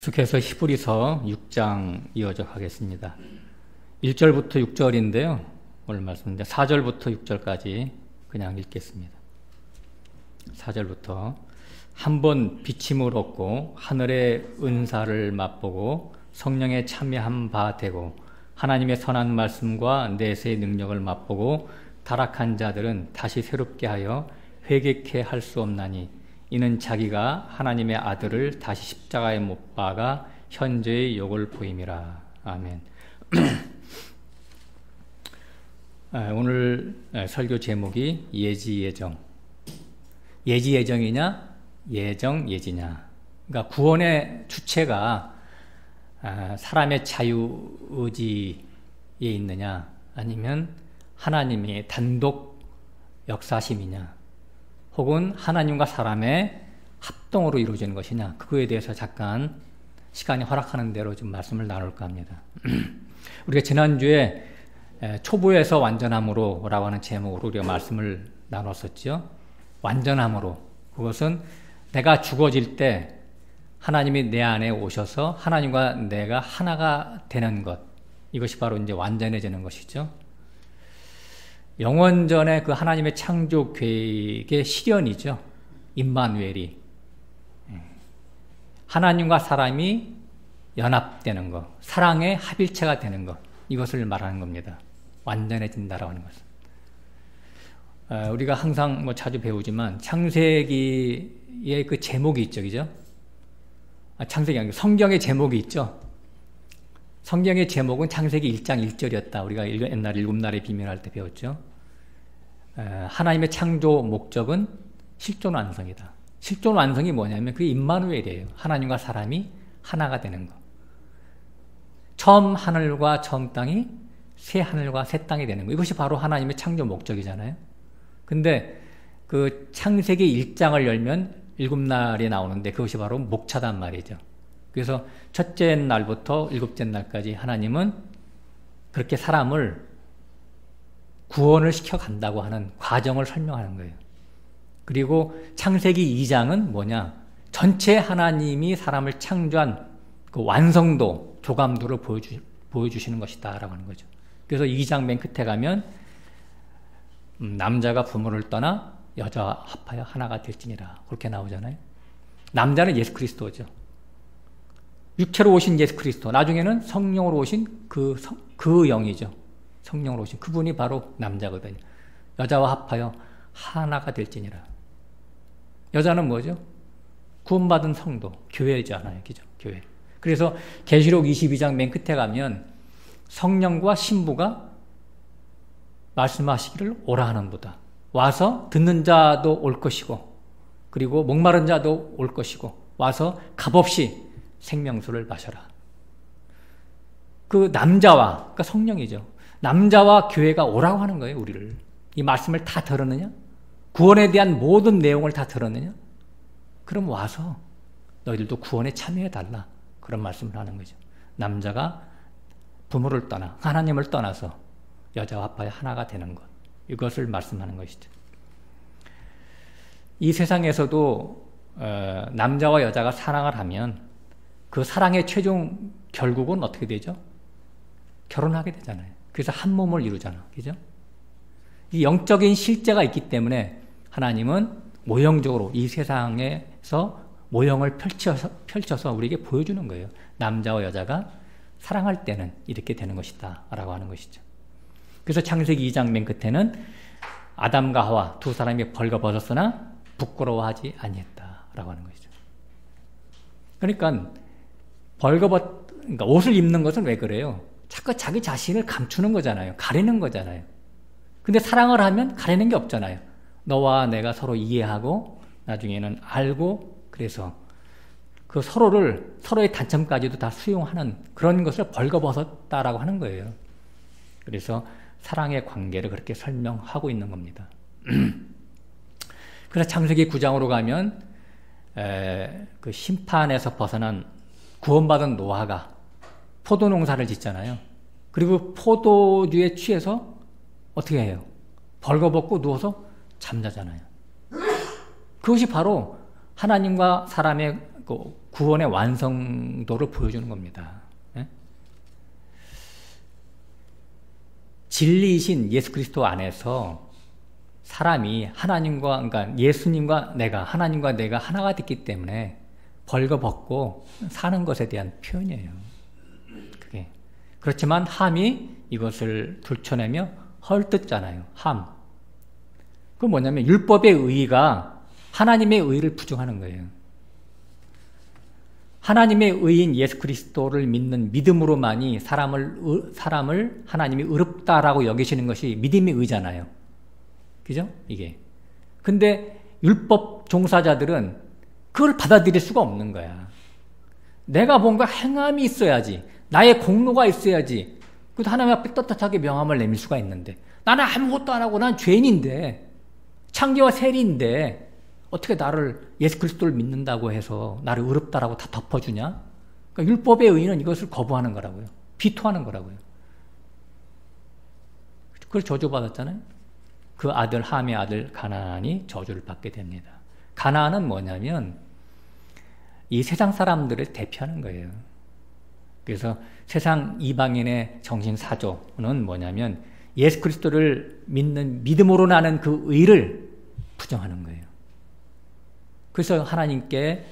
계속해서 히브리서 6장 이어져 가겠습니다. 1절부터 6절인데요. 오늘 말씀인데 4절부터 6절까지 그냥 읽겠습니다. 4절부터 한번 비침을 얻고 하늘의 은사를 맛보고 성령에 참여한 바 되고 하나님의 선한 말씀과 내세의 능력을 맛보고 타락한 자들은 다시 새롭게 하여 회개케 할 수 없나니 이는 자기가 하나님의 아들을 다시 십자가에 못 박아 현재의 욕을 보임이라. 아멘. 오늘 설교 제목이 예지예정. 예지예정이냐 예정예지냐. 그러니까 구원의 주체가 사람의 자유의지에 있느냐 아니면 하나님의 단독 역사심이냐 혹은 하나님과 사람의 합동으로 이루어지는 것이냐, 그거에 대해서 잠깐 시간이 허락하는 대로 좀 말씀을 나눌까 합니다. 우리가 지난주에 초보에서 완전함으로 라고 하는 제목으로 우리가 말씀을 나눴었죠. 완전함으로, 그것은 내가 죽어질 때 하나님이 내 안에 오셔서 하나님과 내가 하나가 되는 것, 이것이 바로 이제 완전해지는 것이죠. 영원전의 그 하나님의 창조 계획의 실현이죠. 임마누엘이. 하나님과 사람이 연합되는 것, 사랑의 합일체가 되는 것, 이것을 말하는 겁니다. 완전해진다라고 하는 것은. 우리가 항상 자주 배우지만 창세기의 그 제목이 있죠, 그죠? 창세기 아니고 성경의 제목이 있죠. 성경의 제목은 창세기 1장 1절이었다. 우리가 옛날 일곱 날의 비밀 할 때 배웠죠. 하나님의 창조 목적은 실존 완성이다. 실존 완성이 뭐냐면 그게 임마누엘이에요. 하나님과 사람이 하나가 되는 것. 처음 하늘과 처음 땅이 새 하늘과 새 땅이 되는 것. 이것이 바로 하나님의 창조 목적이잖아요. 근데 그 창세기 1장을 열면 일곱 날이 나오는데 그것이 바로 목차단 말이죠. 그래서 첫째 날부터 일곱째 날까지 하나님은 그렇게 사람을 구원을 시켜간다고 하는 과정을 설명하는 거예요. 그리고 창세기 2장은 뭐냐? 전체 하나님이 사람을 창조한 그 완성도, 조감도를 보여주시는 것이다 라고 하는 거죠. 그래서 2장 맨 끝에 가면 남자가 부모를 떠나 여자와 합하여 하나가 될지니라, 그렇게 나오잖아요. 남자는 예수 그리스도죠. 육체로 오신 예수 그리스도, 나중에는 성령으로 오신 그 영이죠. 성령으로 오신 그분이 바로 남자거든요. 여자와 합하여 하나가 될지니라. 여자는 뭐죠? 구원받은 성도, 교회잖아요. 그죠? 교회. 그래서 계시록 22장 맨 끝에 가면 성령과 신부가 말씀하시기를 오라 하는도다. 와서 듣는 자도 올 것이고, 그리고 목마른 자도 올 것이고, 와서 값없이 생명수를 마셔라. 그 남자와, 그러니까 성령이죠. 남자와 교회가 오라고 하는 거예요, 우리를. 이 말씀을 다 들었느냐? 구원에 대한 모든 내용을 다 들었느냐? 그럼 와서 너희들도 구원에 참여해달라. 그런 말씀을 하는 거죠. 남자가 부모를 떠나, 하나님을 떠나서 여자와 합하여 하나가 되는 것. 이것을 말씀하는 것이죠. 이 세상에서도 남자와 여자가 사랑을 하면 그 사랑의 최종 결국은 어떻게 되죠? 결혼하게 되잖아요. 그래서 한 몸을 이루잖아. 그죠? 이 영적인 실제가 있기 때문에 하나님은 모형적으로 이 세상에서 모형을 펼쳐서 우리에게 보여주는 거예요. 남자와 여자가 사랑할 때는 이렇게 되는 것이다 라고 하는 것이죠. 그래서 창세기 2장 맨 끝에는 아담과 하와 두 사람이 벌거벗었으나 부끄러워하지 아니했다 라고 하는 것이죠. 그러니까 그러니까 옷을 입는 것은 왜 그래요? 자꾸 자기 자신을 감추는 거잖아요. 가리는 거잖아요. 근데 사랑을 하면 가리는 게 없잖아요. 너와 내가 서로 이해하고 나중에는 알고, 그래서 그 서로의 단점까지도 다 수용하는 그런 것을 벌거벗었다라고 하는 거예요. 그래서 사랑의 관계를 그렇게 설명하고 있는 겁니다. 그래서 창세기 9장으로 가면 그 심판에서 벗어난 구원받은 노아가 포도농사를 짓잖아요. 그리고 포도주에 취해서 어떻게 해요? 벌거벗고 누워서 잠자잖아요. 그것이 바로 하나님과 사람의 구원의 완성도를 보여주는 겁니다. 예? 진리이신 예수 그리스도 안에서 사람이 하나님과, 그러니까 예수님과 내가, 하나님과 내가 하나가 됐기 때문에 벌거벗고 사는 것에 대한 표현이에요. 그게. 그렇지만 함이 이것을 들춰내며 헐뜯잖아요. 함. 그건 뭐냐면 율법의 의의가 하나님의 의의를 부정하는 거예요. 하나님의 의인 예수 그리스도를 믿는 믿음으로만이 사람을 하나님이 의롭다라고 여기시는 것이 믿음의 의잖아요. 그죠? 이게. 근데 율법 종사자들은 그걸 받아들일 수가 없는 거야. 내가 뭔가 행함이 있어야지. 나의 공로가 있어야지. 그래도 하나님 앞에 떳떳하게 명함을 내밀 수가 있는데 나는 아무것도 안 하고 난 죄인인데 창기와 세리인데 어떻게 나를 예수 그리스도를 믿는다고 해서 나를 의롭다라고 다 덮어주냐? 그러니까 율법의 의의는 이것을 거부하는 거라고요. 비토하는 거라고요. 그걸 저주받았잖아요. 그 아들 함의 아들 가나안이 저주를 받게 됩니다. 가나안은 뭐냐면 이 세상 사람들을 대표하는 거예요. 그래서 세상 이방인의 정신사조는 뭐냐면 예수 그리스도를 믿는 믿음으로 나는 그 의를 부정하는 거예요. 그래서 하나님께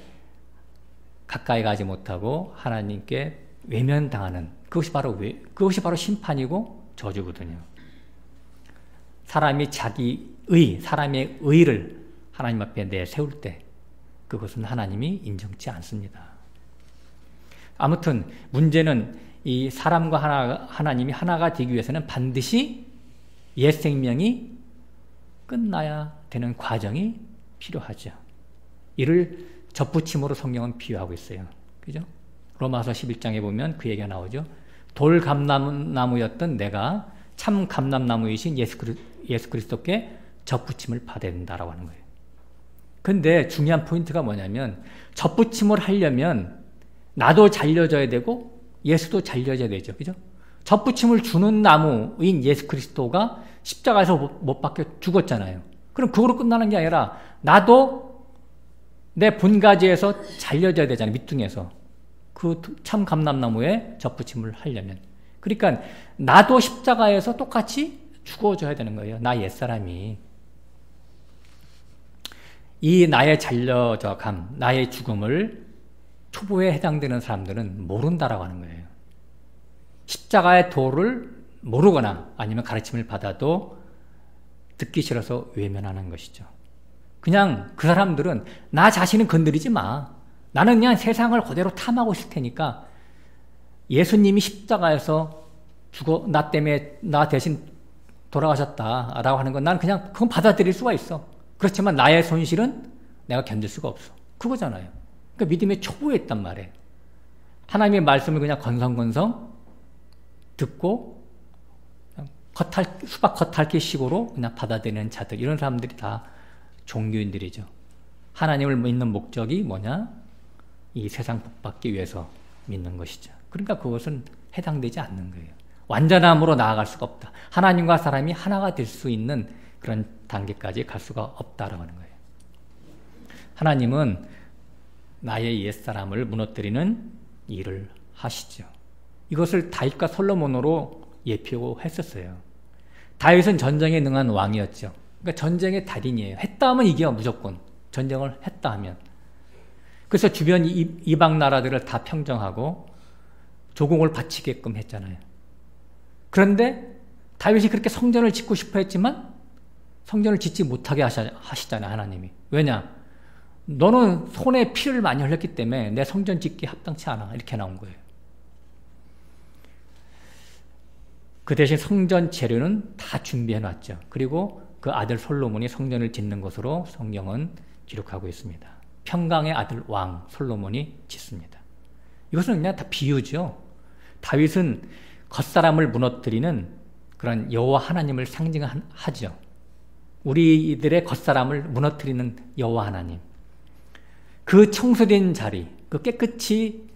가까이 가지 못하고 하나님께 외면당하는 그것이 바로 심판이고 저주거든요. 사람이 사람의 의를 하나님 앞에 내세울 때 그것은 하나님이 인정치 않습니다. 아무튼 문제는 이 사람과 하나님이 하나가 되기 위해서는 반드시 옛 생명이 끝나야 되는 과정이 필요하죠. 이를 접붙임으로 성경은 비유하고 있어요. 그죠? 로마서 11장에 보면 그 얘기가 나오죠. 돌 감람나무였던 내가 참 감람나무이신 예수 그리스도께 접붙임을 받아야 된다라고 하는 거예요. 근데 중요한 포인트가 뭐냐면 접붙임을 하려면 나도 잘려져야 되고 예수도 잘려져야 되죠. 그죠? 접붙임을 주는 나무인 예수 그리스도가 십자가에서 못 박혀 죽었잖아요. 그럼 그거로 끝나는 게 아니라 나도 내 본가지에서 잘려져야 되잖아요. 밑둥에서. 그 참 감람나무에 접붙임을 하려면. 그러니까 나도 십자가에서 똑같이 죽어줘야 되는 거예요. 나 옛사람이. 이 나의 잘려져감, 나의 죽음을 초보에 해당되는 사람들은 모른다라고 하는 거예요. 십자가의 도를 모르거나 아니면 가르침을 받아도 듣기 싫어서 외면하는 것이죠. 그냥 그 사람들은 나 자신은 건드리지 마. 나는 그냥 세상을 그대로 탐하고 있을 테니까 예수님이 십자가에서 나 때문에 나 대신 돌아가셨다라고 하는 건 난 그냥 그건 받아들일 수가 있어. 그렇지만 나의 손실은 내가 견딜 수가 없어. 그거잖아요. 그러니까 믿음의 초보에 있단 말이에요. 하나님의 말씀을 그냥 건성건성 듣고 수박 겉핥기식으로 그냥 받아들이는 자들, 이런 사람들이 다 종교인들이죠. 하나님을 믿는 목적이 뭐냐? 이 세상 복받기 위해서 믿는 것이죠. 그러니까 그것은 해당되지 않는 거예요. 완전함으로 나아갈 수가 없다. 하나님과 사람이 하나가 될 수 있는 그런 단계까지 갈 수가 없다라고 하는 거예요. 하나님은 나의 옛사람을 무너뜨리는 일을 하시죠. 이것을 다윗과 솔로몬으로 예표했었어요. 다윗은 전쟁에 능한 왕이었죠. 그러니까 전쟁의 달인이에요. 했다 하면 이겨요. 무조건. 전쟁을 했다 하면. 그래서 주변 이방 나라들을 다 평정하고 조공을 바치게끔 했잖아요. 그런데 다윗이 그렇게 성전을 짓고 싶어 했지만 성전을 짓지 못하게 하시잖아요. 하나님이. 왜냐? 너는 손에 피를 많이 흘렸기 때문에 내 성전 짓기 합당치 않아. 이렇게 나온 거예요. 그 대신 성전 재료는 다 준비해 놨죠. 그리고 그 아들 솔로몬이 성전을 짓는 것으로 성경은 기록하고 있습니다. 평강의 아들 왕 솔로몬이 짓습니다. 이것은 그냥 다 비유죠. 다윗은 겉사람을 무너뜨리는 그런 여호와 하나님을 상징하죠. 우리들의 겉사람을 무너뜨리는 여호와 하나님. 그 청소된 자리, 그 깨끗이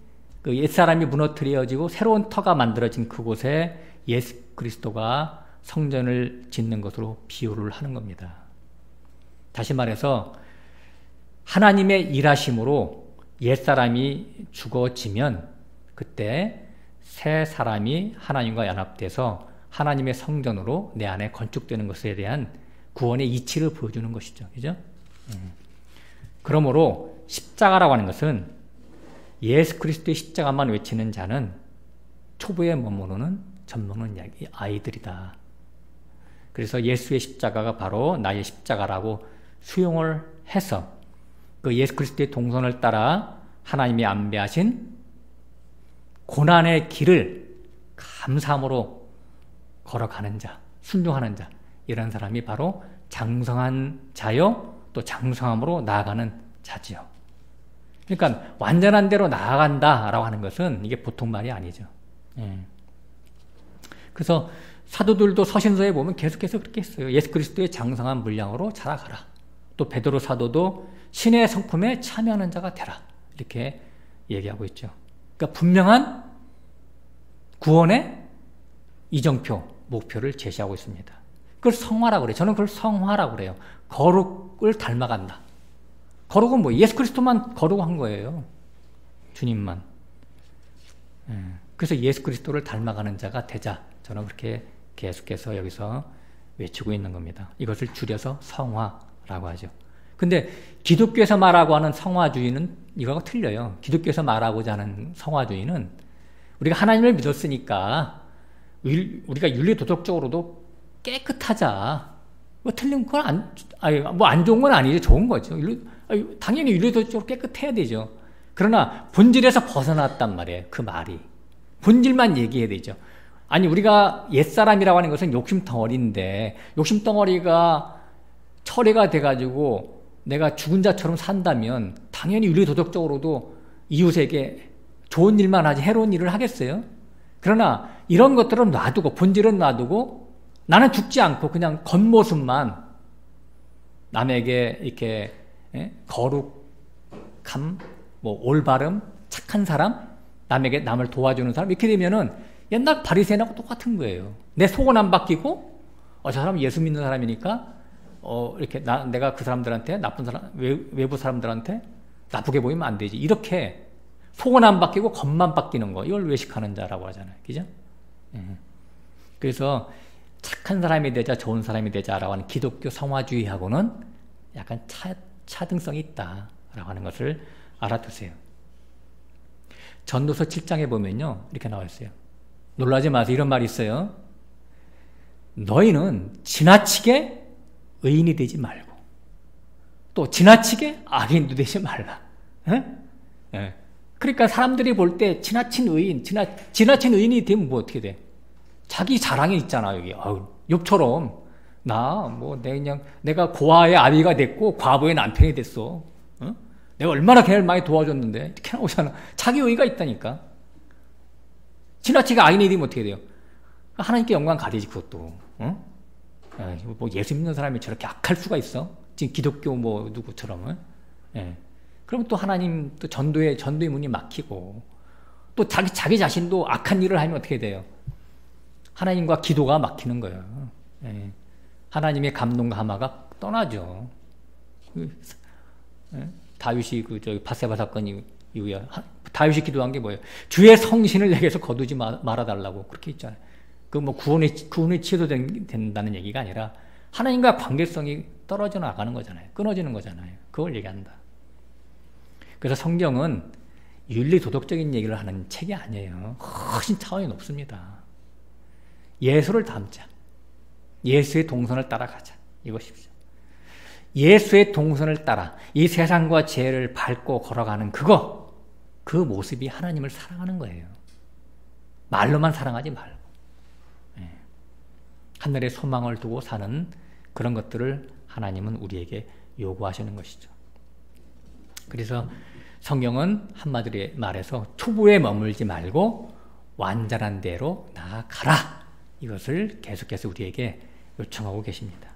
그 옛사람이 무너뜨려지고 새로운 터가 만들어진 그곳에 예수 그리스도가 성전을 짓는 것으로 비유를 하는 겁니다. 다시 말해서 하나님의 일하심으로 옛사람이 죽어지면 그때 새 사람이 하나님과 연합돼서 하나님의 성전으로 내 안에 건축되는 것에 대한 구원의 이치를 보여주는 것이죠. 그죠? 그러므로 십자가라고 하는 것은 예수 그리스도의 십자가만 외치는 자는 초보에 머무르는 젖먹는 아이들이다. 그래서 예수의 십자가가 바로 나의 십자가라고 수용을 해서 그 예수 그리스도의 동선을 따라 하나님이 안배하신 고난의 길을 감사함으로 걸어가는 자, 순종하는 자, 이런 사람이 바로 장성한 자요, 또 장성함으로 나아가는 자지요. 그러니까 완전한 대로 나아간다라고 하는 것은 이게 보통 말이 아니죠. 그래서 사도들도 서신서에 보면 계속해서 그렇게 했어요. 예수 그리스도의 장성한 분량으로 자라가라. 또 베드로 사도도 신의 성품에 참여하는 자가 되라. 이렇게 얘기하고 있죠. 그러니까 분명한 구원의 이정표, 목표를 제시하고 있습니다. 그걸 성화라고 그래요. 저는 그걸 성화라고 그래요. 거룩을 닮아간다. 거룩은 뭐 예수 그리스도만 거룩한 거예요. 주님만. 그래서 예수 그리스도를 닮아가는 자가 되자. 저는 그렇게 계속해서 여기서 외치고 있는 겁니다. 이것을 줄여서 성화라고 하죠. 근데 기독교에서 말하고 하는 성화주의는 이거하고 틀려요. 기독교에서 말하고자 하는 성화주의는 우리가 하나님을 믿었으니까 우리가 윤리도덕적으로도 깨끗하자. 뭐 틀린 건 안 좋은 건 아니죠. 좋은 거죠. 당연히 윤리도덕적으로 깨끗해야 되죠. 그러나 본질에서 벗어났단 말이에요. 그 말이. 본질만 얘기해야 되죠. 아니 우리가 옛사람이라고 하는 것은 욕심덩어리인데 욕심덩어리가 철회가 돼가지고 내가 죽은 자처럼 산다면 당연히 윤리도덕적으로도 이웃에게 좋은 일만 하지 해로운 일을 하겠어요? 그러나 이런 것들은 놔두고 본질은 놔두고 나는 죽지 않고 그냥 겉모습만 남에게 이렇게 거룩함, 뭐 올바름, 착한 사람, 남을 도와주는 사람 이렇게 되면은 옛날 바리새인하고 똑같은 거예요. 내 속은 안 바뀌고 저 사람은 예수 믿는 사람이니까 이렇게 내가 그 사람들한테 나쁜 사람 외부 사람들한테 나쁘게 보이면 안 되지. 이렇게 속은 안 바뀌고 겉만 바뀌는 거 이걸 외식하는 자라고 하잖아요. 그죠? 그래서 착한 사람이 되자 좋은 사람이 되자라고 하는 기독교 성화주의하고는 약간 차등성이 있다라고 하는 것을 알아두세요. 전도서 7장에 보면요 이렇게 나와 있어요. 놀라지 마세요. 이런 말이 있어요. 너희는 지나치게 의인이 되지 말고 또 지나치게 악인도 되지 말라. 그러니까 사람들이 볼 때 지나친 의인이 되면 뭐 어떻게 돼? 자기 자랑이 있잖아 여기. 욥처럼 내가 고아의 아비가 됐고 과부의 남편이 됐어. 내가 얼마나 걔를 많이 도와줬는데 이렇게 나오잖아. 자기 의의가 있다니까. 지나치게 악인이 되면 어떻게 돼요? 하나님께 영광 가리지 그것도. 뭐 예수 믿는 사람이 저렇게 악할 수가 있어? 지금 기독교 뭐 누구처럼. 그러면 또 하나님 또 전도의 문이 막히고 또 자기 자신도 악한 일을 하면 어떻게 돼요? 하나님과 기도가 막히는 거예요. 하나님의 감동과 하마가 떠나죠. 다윗이 바세바 사건 이후에 다윗이 기도한 게 뭐예요? 주의 성신을 내게서 거두지 말아달라고 그렇게 있잖아요. 그 뭐 구원의 치유도 된다는 얘기가 아니라 하나님과 관계성이 떨어져 나가는 거잖아요. 끊어지는 거잖아요. 그걸 얘기한다. 그래서 성경은 윤리 도덕적인 얘기를 하는 책이 아니에요. 훨씬 차원이 높습니다. 예수를 닮자. 예수의 동선을 따라가자. 이것이죠. 예수의 동선을 따라 이 세상과 죄를 밟고 걸어가는 그 모습이 하나님을 사랑하는 거예요. 말로만 사랑하지 말고. 하늘에 소망을 두고 사는 그런 것들을 하나님은 우리에게 요구하시는 것이죠. 그래서 성경은 한마디로 말해서 초보에 머물지 말고 완전한 대로 나아가라. 이것을 계속해서 우리에게 요청하고 계십니다.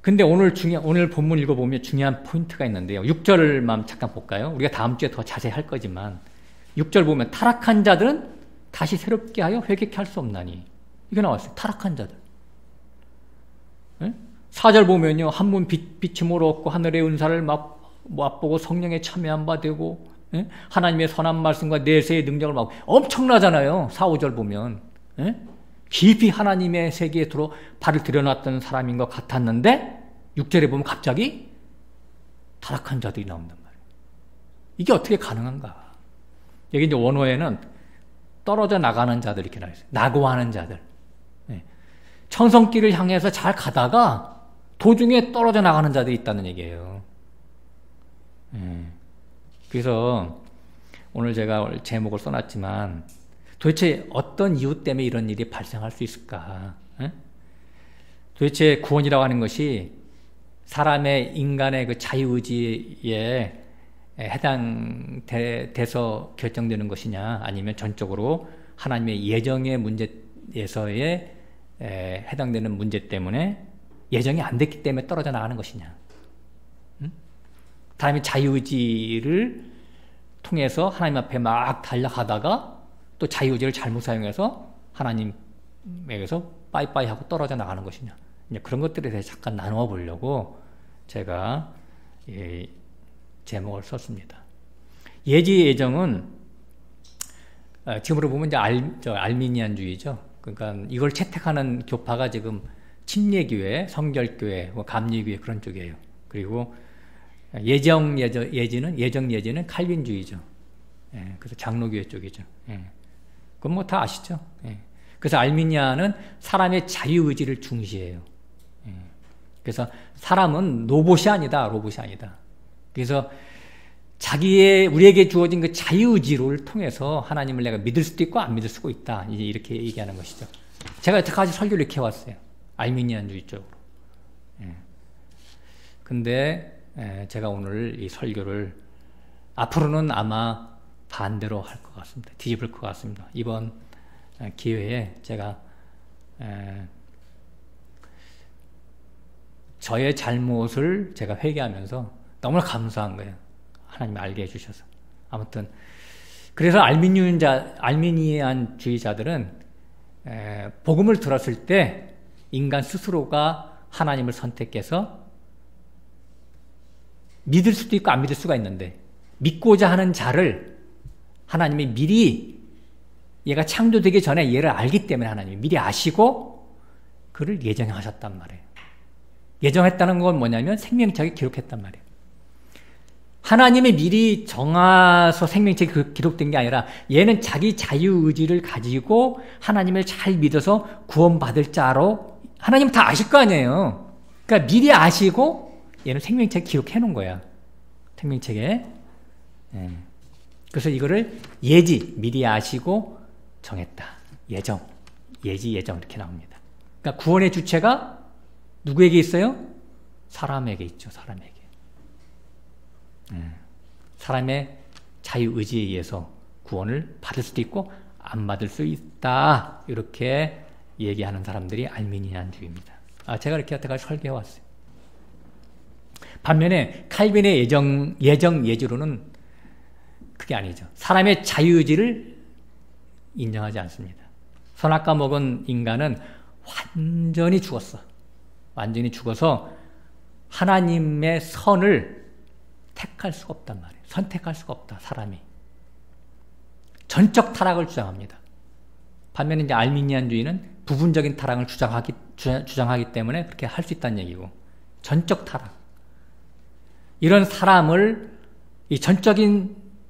근데 오늘 본문 읽어보면 중요한 포인트가 있는데요. 6절만 잠깐 볼까요? 우리가 다음 주에 더 자세히 할 거지만 6절 보면 타락한 자들은 다시 새롭게 하여 회개케 할 수 없나니 이게 나왔어요. 타락한 자들. 4절 보면요. 한 문 비침으로 얻고 하늘의 은사를 맛보고 성령에 참여한 바 되고, 예? 하나님의 선한 말씀과 내세의 능력을 막 엄청나잖아요. 4, 5절 보면. 예? 깊이 하나님의 세계에 들어 발을 들여놨던 사람인 것 같았는데 6절에 보면 갑자기 타락한 자들이 나온단 말이에요. 이게 어떻게 가능한가? 여기 이제 원어에는 떨어져 나가는 자들 이렇게 나와 있어요. 낙오하는 자들. 예. 천성길을 향해서 잘 가다가 도중에 떨어져 나가는 자들이 있다는 얘기예요. 예. 그래서 오늘 제가 제목을 써놨지만 도대체 어떤 이유 때문에 이런 일이 발생할 수 있을까? 예? 도대체 구원이라고 하는 것이 사람의 인간의 그 자유의지에 해당돼서 결정되는 것이냐, 아니면 전적으로 하나님의 예정의 문제에서의 해당되는 문제 때문에 예정이 안 됐기 때문에 떨어져 나가는 것이냐. 사람이 자유의지를 통해서 하나님 앞에 막 달려가다가 또 자유의지를 잘못 사용해서 하나님에게서 빠이빠이 하고 떨어져 나가는 것이냐. 이제 그런 것들에 대해서 잠깐 나누어 보려고 제가 제목을 썼습니다. 예지 예정은 지금으로 보면 이제 알미니안주의죠. 그러니까 이걸 채택하는 교파가 지금 침례교회, 성결교회, 감리교회 그런 쪽이에요. 그리고 예지는 칼빈주의죠. 예, 그래서 장로교회 쪽이죠. 예. 그건 뭐 다 아시죠? 예. 그래서 알미니아는 사람의 자유의지를 중시해요. 예. 그래서 사람은 로봇이 아니다. 그래서 우리에게 주어진 그 자유의지를 통해서 하나님을 내가 믿을 수도 있고 안 믿을 수도 있다. 이제 이렇게 얘기하는 것이죠. 제가 여태까지 설교를 이렇게 해왔어요. 알미니안주의 쪽으로. 예. 근데 제가 오늘 이 설교를 앞으로는 아마 반대로 할 것 같습니다. 뒤집을 것 같습니다. 이번 기회에 제가 저의 잘못을 제가 회개하면서 너무나 감사한 거예요. 하나님이 알게 해주셔서. 아무튼 그래서 알미니안주의자들은 복음을 들었을 때 인간 스스로가 하나님을 선택해서 믿을 수도 있고 안 믿을 수가 있는데, 믿고자 하는 자를 하나님이 미리, 얘가 창조되기 전에 얘를 알기 때문에 하나님이 미리 아시고 그를 예정하셨단 말이에요. 예정했다는 건 뭐냐면 생명책에 기록했단 말이에요. 하나님이 미리 정해서 생명책이 기록된 게 아니라 얘는 자기 자유의지를 가지고 하나님을 잘 믿어서 구원받을 자로 하나님은 다 아실 거 아니에요. 그러니까 미리 아시고 얘는 생명책에 기록해 놓은 거야. 생명책에. 그래서 이거를 미리 아시고 정했다. 예정 이렇게 나옵니다. 그러니까 구원의 주체가 누구에게 있어요? 사람에게 있죠. 사람의 자유의지에 의해서 구원을 받을 수도 있고 안 받을 수 있다. 이렇게 얘기하는 사람들이 알미니안주의입니다. 제가 이렇게 여태까지 설계해왔어요. 반면에 칼빈의 예지로는 그게 아니죠. 사람의 자유의지를 인정하지 않습니다. 선악과 먹은 인간은 완전히 죽었어. 완전히 죽어서 하나님의 선을 택할 수가 없단 말이에요. 선택할 수가 없다, 사람이. 전적 타락을 주장합니다. 반면에 이제 알미니안주의는 부분적인 타락을 주장하기 때문에 그렇게 할 수 있다는 얘기고, 전적 타락. 이런 사람을,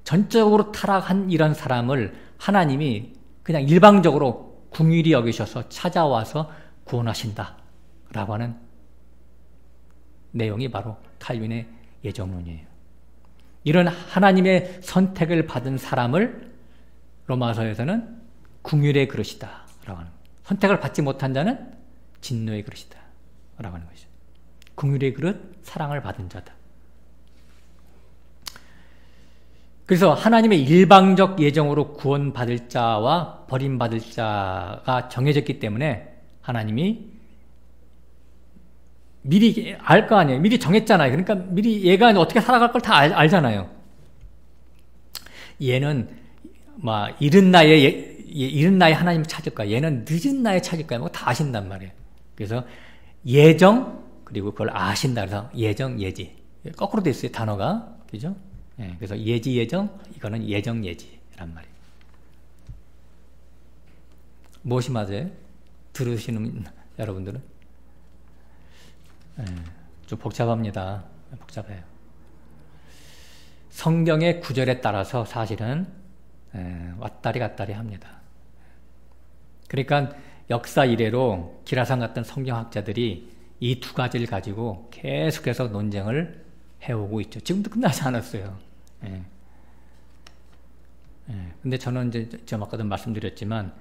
전적으로 타락한 이런 사람을 하나님이 그냥 일방적으로 긍휼히 여기셔서 찾아와서 구원하신다. 라고 하는 내용이 바로 칼빈의 예정론이에요. 이런 하나님의 선택을 받은 사람을 로마서에서는 긍휼의 그릇이다. 라고 하는, 선택을 받지 못한 자는 진노의 그릇이다. 라고 하는 것이죠. 긍휼의 그릇, 사랑을 받은 자다. 그래서 하나님의 일방적 예정으로 구원받을 자와 버림받을 자가 정해졌기 때문에 하나님이 미리 알 거 아니에요. 미리 정했잖아요. 그러니까 미리 얘가 어떻게 살아갈 걸 다 알잖아요. 얘는 이른 나이에 하나님을 찾을 거야. 얘는 늦은 나이에 찾을 거야. 다 아신단 말이에요. 그래서 예정, 그리고 그걸 아신다. 그래서 예정, 예지. 거꾸로 돼 있어요, 단어가. 그죠? 예, 그래서 예지, 예정, 이거는 예정, 예지란 말이에요. 무엇이 맞아요? 들으시는 여러분들은? 예, 좀 복잡합니다. 복잡해요. 성경의 구절에 따라서 사실은 왔다리 갔다리 합니다. 그러니까 역사 이래로 기라상 같은 성경학자들이 이 두 가지를 가지고 계속해서 논쟁을 해오고 있죠. 지금도 끝나지 않았어요. 근데 저는 이제 제가 아까도 말씀드렸지만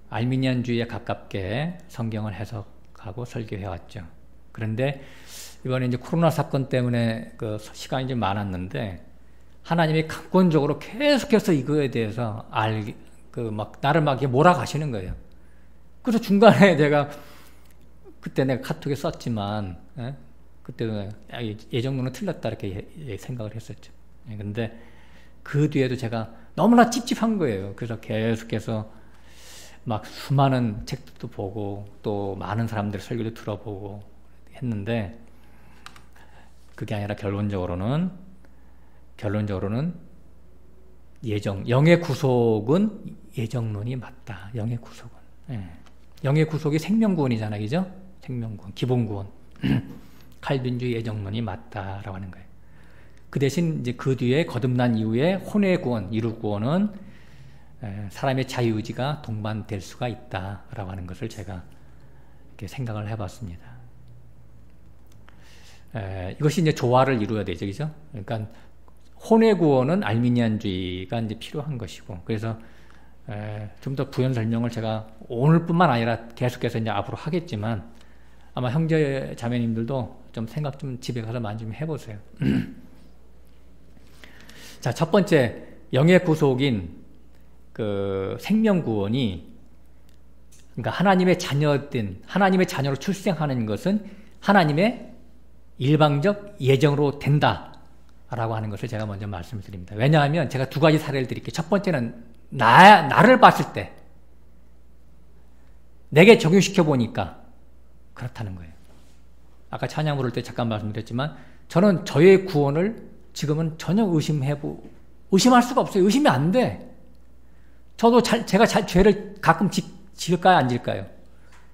알미니안주의에 가깝게 성경을 해석하고 설교해왔죠. 그런데 이번에 이제 코로나 사건 때문에 그 시간이 좀 많았는데 하나님이 강권적으로 계속해서 이거에 대해서 나를 막 이렇게 몰아가시는 거예요. 그래서 중간에 그때 내가 카톡에 썼지만, 그때 예정론은 틀렸다 이렇게 생각을 했었죠. 근데 그 뒤에도 제가 너무나 찝찝한 거예요. 그래서 계속해서 막 수많은 책도 보고 또 많은 사람들의 설교도 들어보고 했는데 그게 아니라 결론적으로는 영의 구속은 예정론이 맞다. 영의 구속은. 영의 구속이 생명구원이잖아요. 그죠? 생명구원, 기본구원. 칼빈주의 예정론이 맞다라고 하는 거예요. 그 대신 이제 그 뒤에 거듭난 이후에 혼의 구원, 이루구원은 사람의 자유의지가 동반될 수가 있다라고 하는 것을 제가 이렇게 생각을 해봤습니다. 이것이 이제 조화를 이루어야 되죠, 그죠? 그러니까 혼의 구원은 알미니안주의가 이제 필요한 것이고, 그래서 좀 더 부연 설명을 제가 오늘뿐만 아니라 계속해서 이제 앞으로 하겠지만 아마 형제 자매님들도 좀 생각 좀 집에 가서 많이 좀 해보세요. 자, 첫 번째 영의 구속인 그 생명 구원이, 그러니까 하나님의 자녀로 출생하는 것은 하나님의 일방적 예정으로 된다라고 하는 것을 제가 먼저 말씀드립니다. 왜냐하면 제가 두 가지 사례를 드릴게요. 첫 번째는 나를 봤을 때 내게 적용시켜 보니까 그렇다는 거예요. 아까 찬양 부를 때 잠깐 말씀드렸지만 저는 저의 구원을 지금은 전혀 의심할 수가 없어요. 의심이 안 돼. 저도 제가 죄를 가끔 지을까요, 안 지을까요?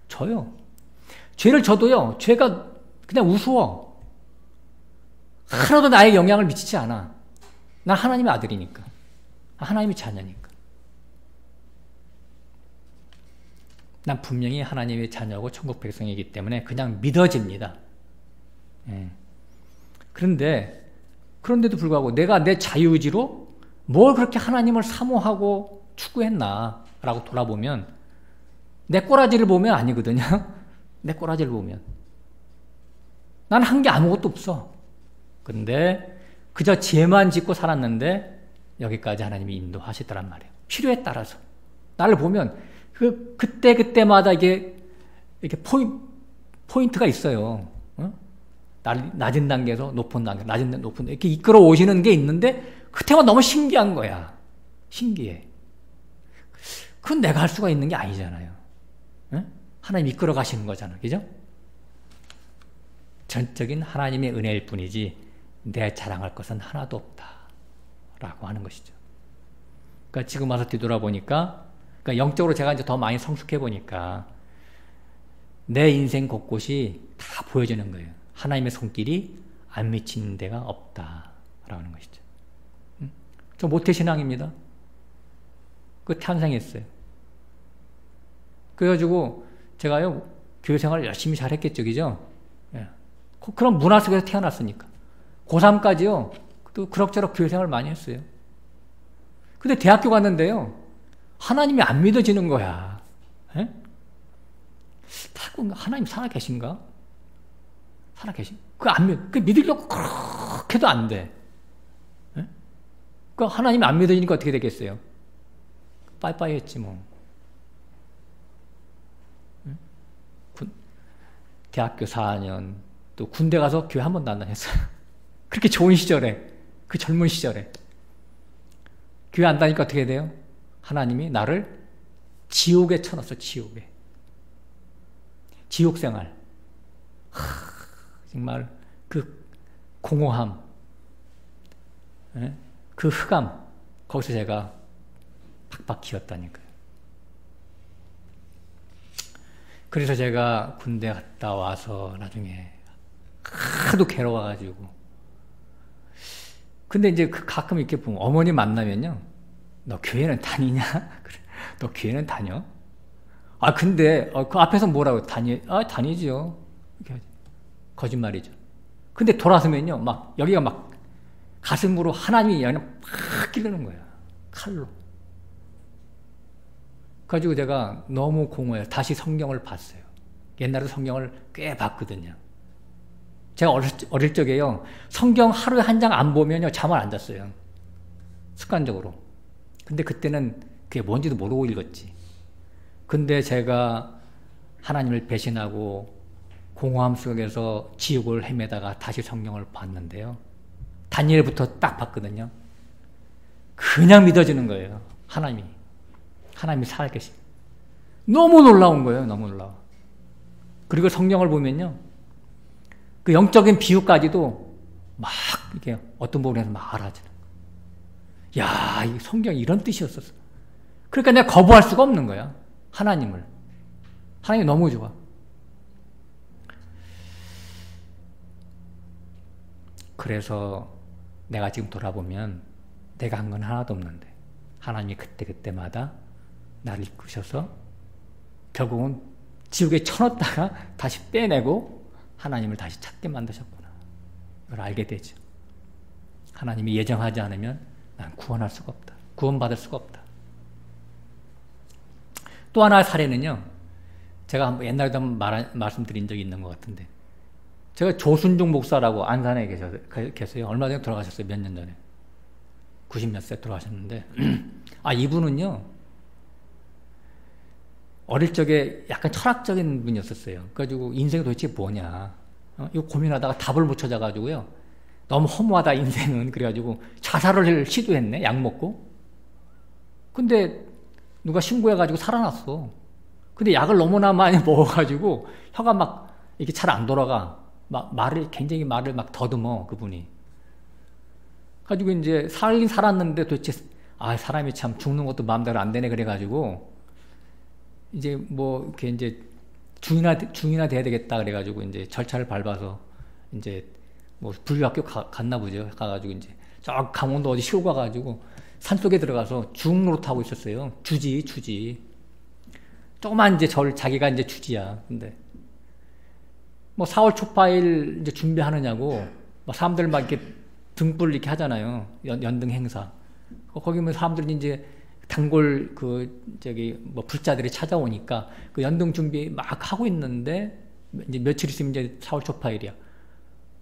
저요. 죄를 져도요, 죄가 그냥 우스워. 하나도 나에게 영향을 미치지 않아. 난 하나님의 아들이니까. 하나님의 자녀니까. 난 분명히 하나님의 자녀고 천국 백성이기 때문에 그냥 믿어집니다. 그런데도 불구하고 내가 내 자유의지로 뭘 그렇게 하나님을 사모하고 추구했나 라고 돌아보면 내 꼬라지를 보면 아니거든요. 내 꼬라지를 보면 난 한 게 아무것도 없어. 근데 그저 죄만 짓고 살았는데 여기까지 하나님이 인도하시더란 말이에요. 필요에 따라서 나를 보면 그때마다 이게 이렇게 포인트가 있어요. 낮은 단계에서 높은 단계, 낮은 단계, 높은 단계 이렇게 이끌어 오시는 게 있는데 그때만 너무 신기한 거야. 신기해. 그건 내가 할 수가 있는 게 아니잖아요. 하나님 이끌어 가시는 거잖아. 그죠? 전적인 하나님의 은혜일 뿐이지 내 자랑할 것은 하나도 없다 라고 하는 것이죠. 그러니까 지금 와서 뒤돌아보니까, 그러니까 영적으로 제가 이제 더 많이 성숙해 보니까 내 인생 곳곳이 다 보여지는 거예요. 하나님의 손길이 안 미치는 데가 없다 라고 하는 것이죠. 저 모태신앙입니다. 그 탄생했어요. 그래가지고 제가요 교회 생활을 열심히 잘했겠죠, 그죠? 그런 문화 속에서 태어났으니까. 고3까지요 또 그럭저럭 교회 생활을 많이 했어요. 근데 대학교 갔는데요 하나님이 안 믿어지는 거야. 하나님 살아계신가? 그 믿으려고 그렇게도 안 돼. 그 하나님이 안 믿어지니까 어떻게 되겠어요? 빠이빠이 했지 뭐. 대학교 4년 또 군대 가서 교회 한 번도 안 다녔어요. 그렇게 좋은 시절에, 그 젊은 시절에 교회 안 다니까 어떻게 돼요? 하나님이 나를 지옥에 쳐넣었어. 지옥 생활. 정말 공허함, 예? 그 흑암, 거기서 제가 팍팍 키웠다니까요. 그래서 제가 군대 갔다 와서 나중에 하도 괴로워가지고. 근데 이제 가끔 이렇게 보면 어머니 만나면요. 너 교회는 다니냐? 그래. 너 교회는 다녀? 아, 근데 그 앞에서 뭐라고 다니죠. 이렇게 거짓말이죠. 근데 돌아서면요. 막 여기가 막 가슴으로 하나님이 그냥 팍 찌르는 거야. 칼로. 그래가지고 제가 너무 공허해요. 다시 성경을 봤어요. 옛날에 성경을 꽤 봤거든요. 제가 어릴 적에요. 성경 하루에 한 장 안 보면요. 잠을 안 잤어요. 습관적으로. 근데 그때는 그게 뭔지도 모르고 읽었지. 근데 제가 하나님을 배신하고 공허함 속에서 지옥을 헤매다가 다시 성경을 봤는데요. 다니엘부터 딱 봤거든요. 그냥 믿어지는 거예요. 하나님이 살아계시. 너무 놀라운 거예요. 너무 놀라워. 그리고 성경을 보면요. 그 영적인 비유까지도 막 이렇게 어떤 부분에서 막 알아지는 거예요. 야, 이 성경이 이런 뜻이었었어. 그러니까 내가 거부할 수가 없는 거야. 하나님이 너무 좋아. 그래서 내가 지금 돌아보면 내가 한 건 하나도 없는데 하나님이 그때그때마다 나를 이끄셔서 결국은 지옥에 쳐넣었다가 다시 빼내고 하나님을 다시 찾게 만드셨구나. 이걸 알게 되죠. 하나님이 예정하지 않으면 난 구원할 수가 없다. 구원받을 수가 없다. 또 하나의 사례는요. 제가 옛날에도 한번 말씀드린 적이 있는 것 같은데 제가 조순종 목사라고 안산에 계세요. 얼마 전에 돌아가셨어요. 몇 년 전에. 90몇 세 돌아가셨는데 이분은요. 어릴 적에 약간 철학적인 분이었었어요. 그래가지고 인생이 도대체 뭐냐. 이거 고민하다가 답을 못 찾아가지고요. 너무 허무하다 인생은. 그래가지고 자살을 시도했네. 약 먹고. 근데 누가 신고해가지고 살아났어. 근데 약을 너무나 많이 먹어가지고 혀가 막 이렇게 잘 안 돌아가. 막 굉장히 말을 막 더듬어, 그분이. 가지고 이제 살긴 살았는데 도대체, 사람이 참 죽는 것도 마음대로 안 되네. 그래가지고 이제 뭐 이렇게 이제 중이나 돼야 되겠다. 그래가지고 이제 절차를 밟아서 이제 뭐 불교학교 갔나 보죠. 가가지고 이제 저 강원도 어디 시골 가가지고 산속에 들어가서 중 노릇하고 있었어요. 주지. 조그만 이제 자기가 이제 주지야. 근데 뭐 4월 초파일 이제 준비하느냐고 막 사람들 막 이렇게 등불 이렇게 하잖아요. 연등 행사. 거기면 사람들이 이제 단골 뭐 불자들이 찾아오니까 그 연등 준비 막 하고 있는데 이제 며칠 있으면 이제 4월 초파일이야.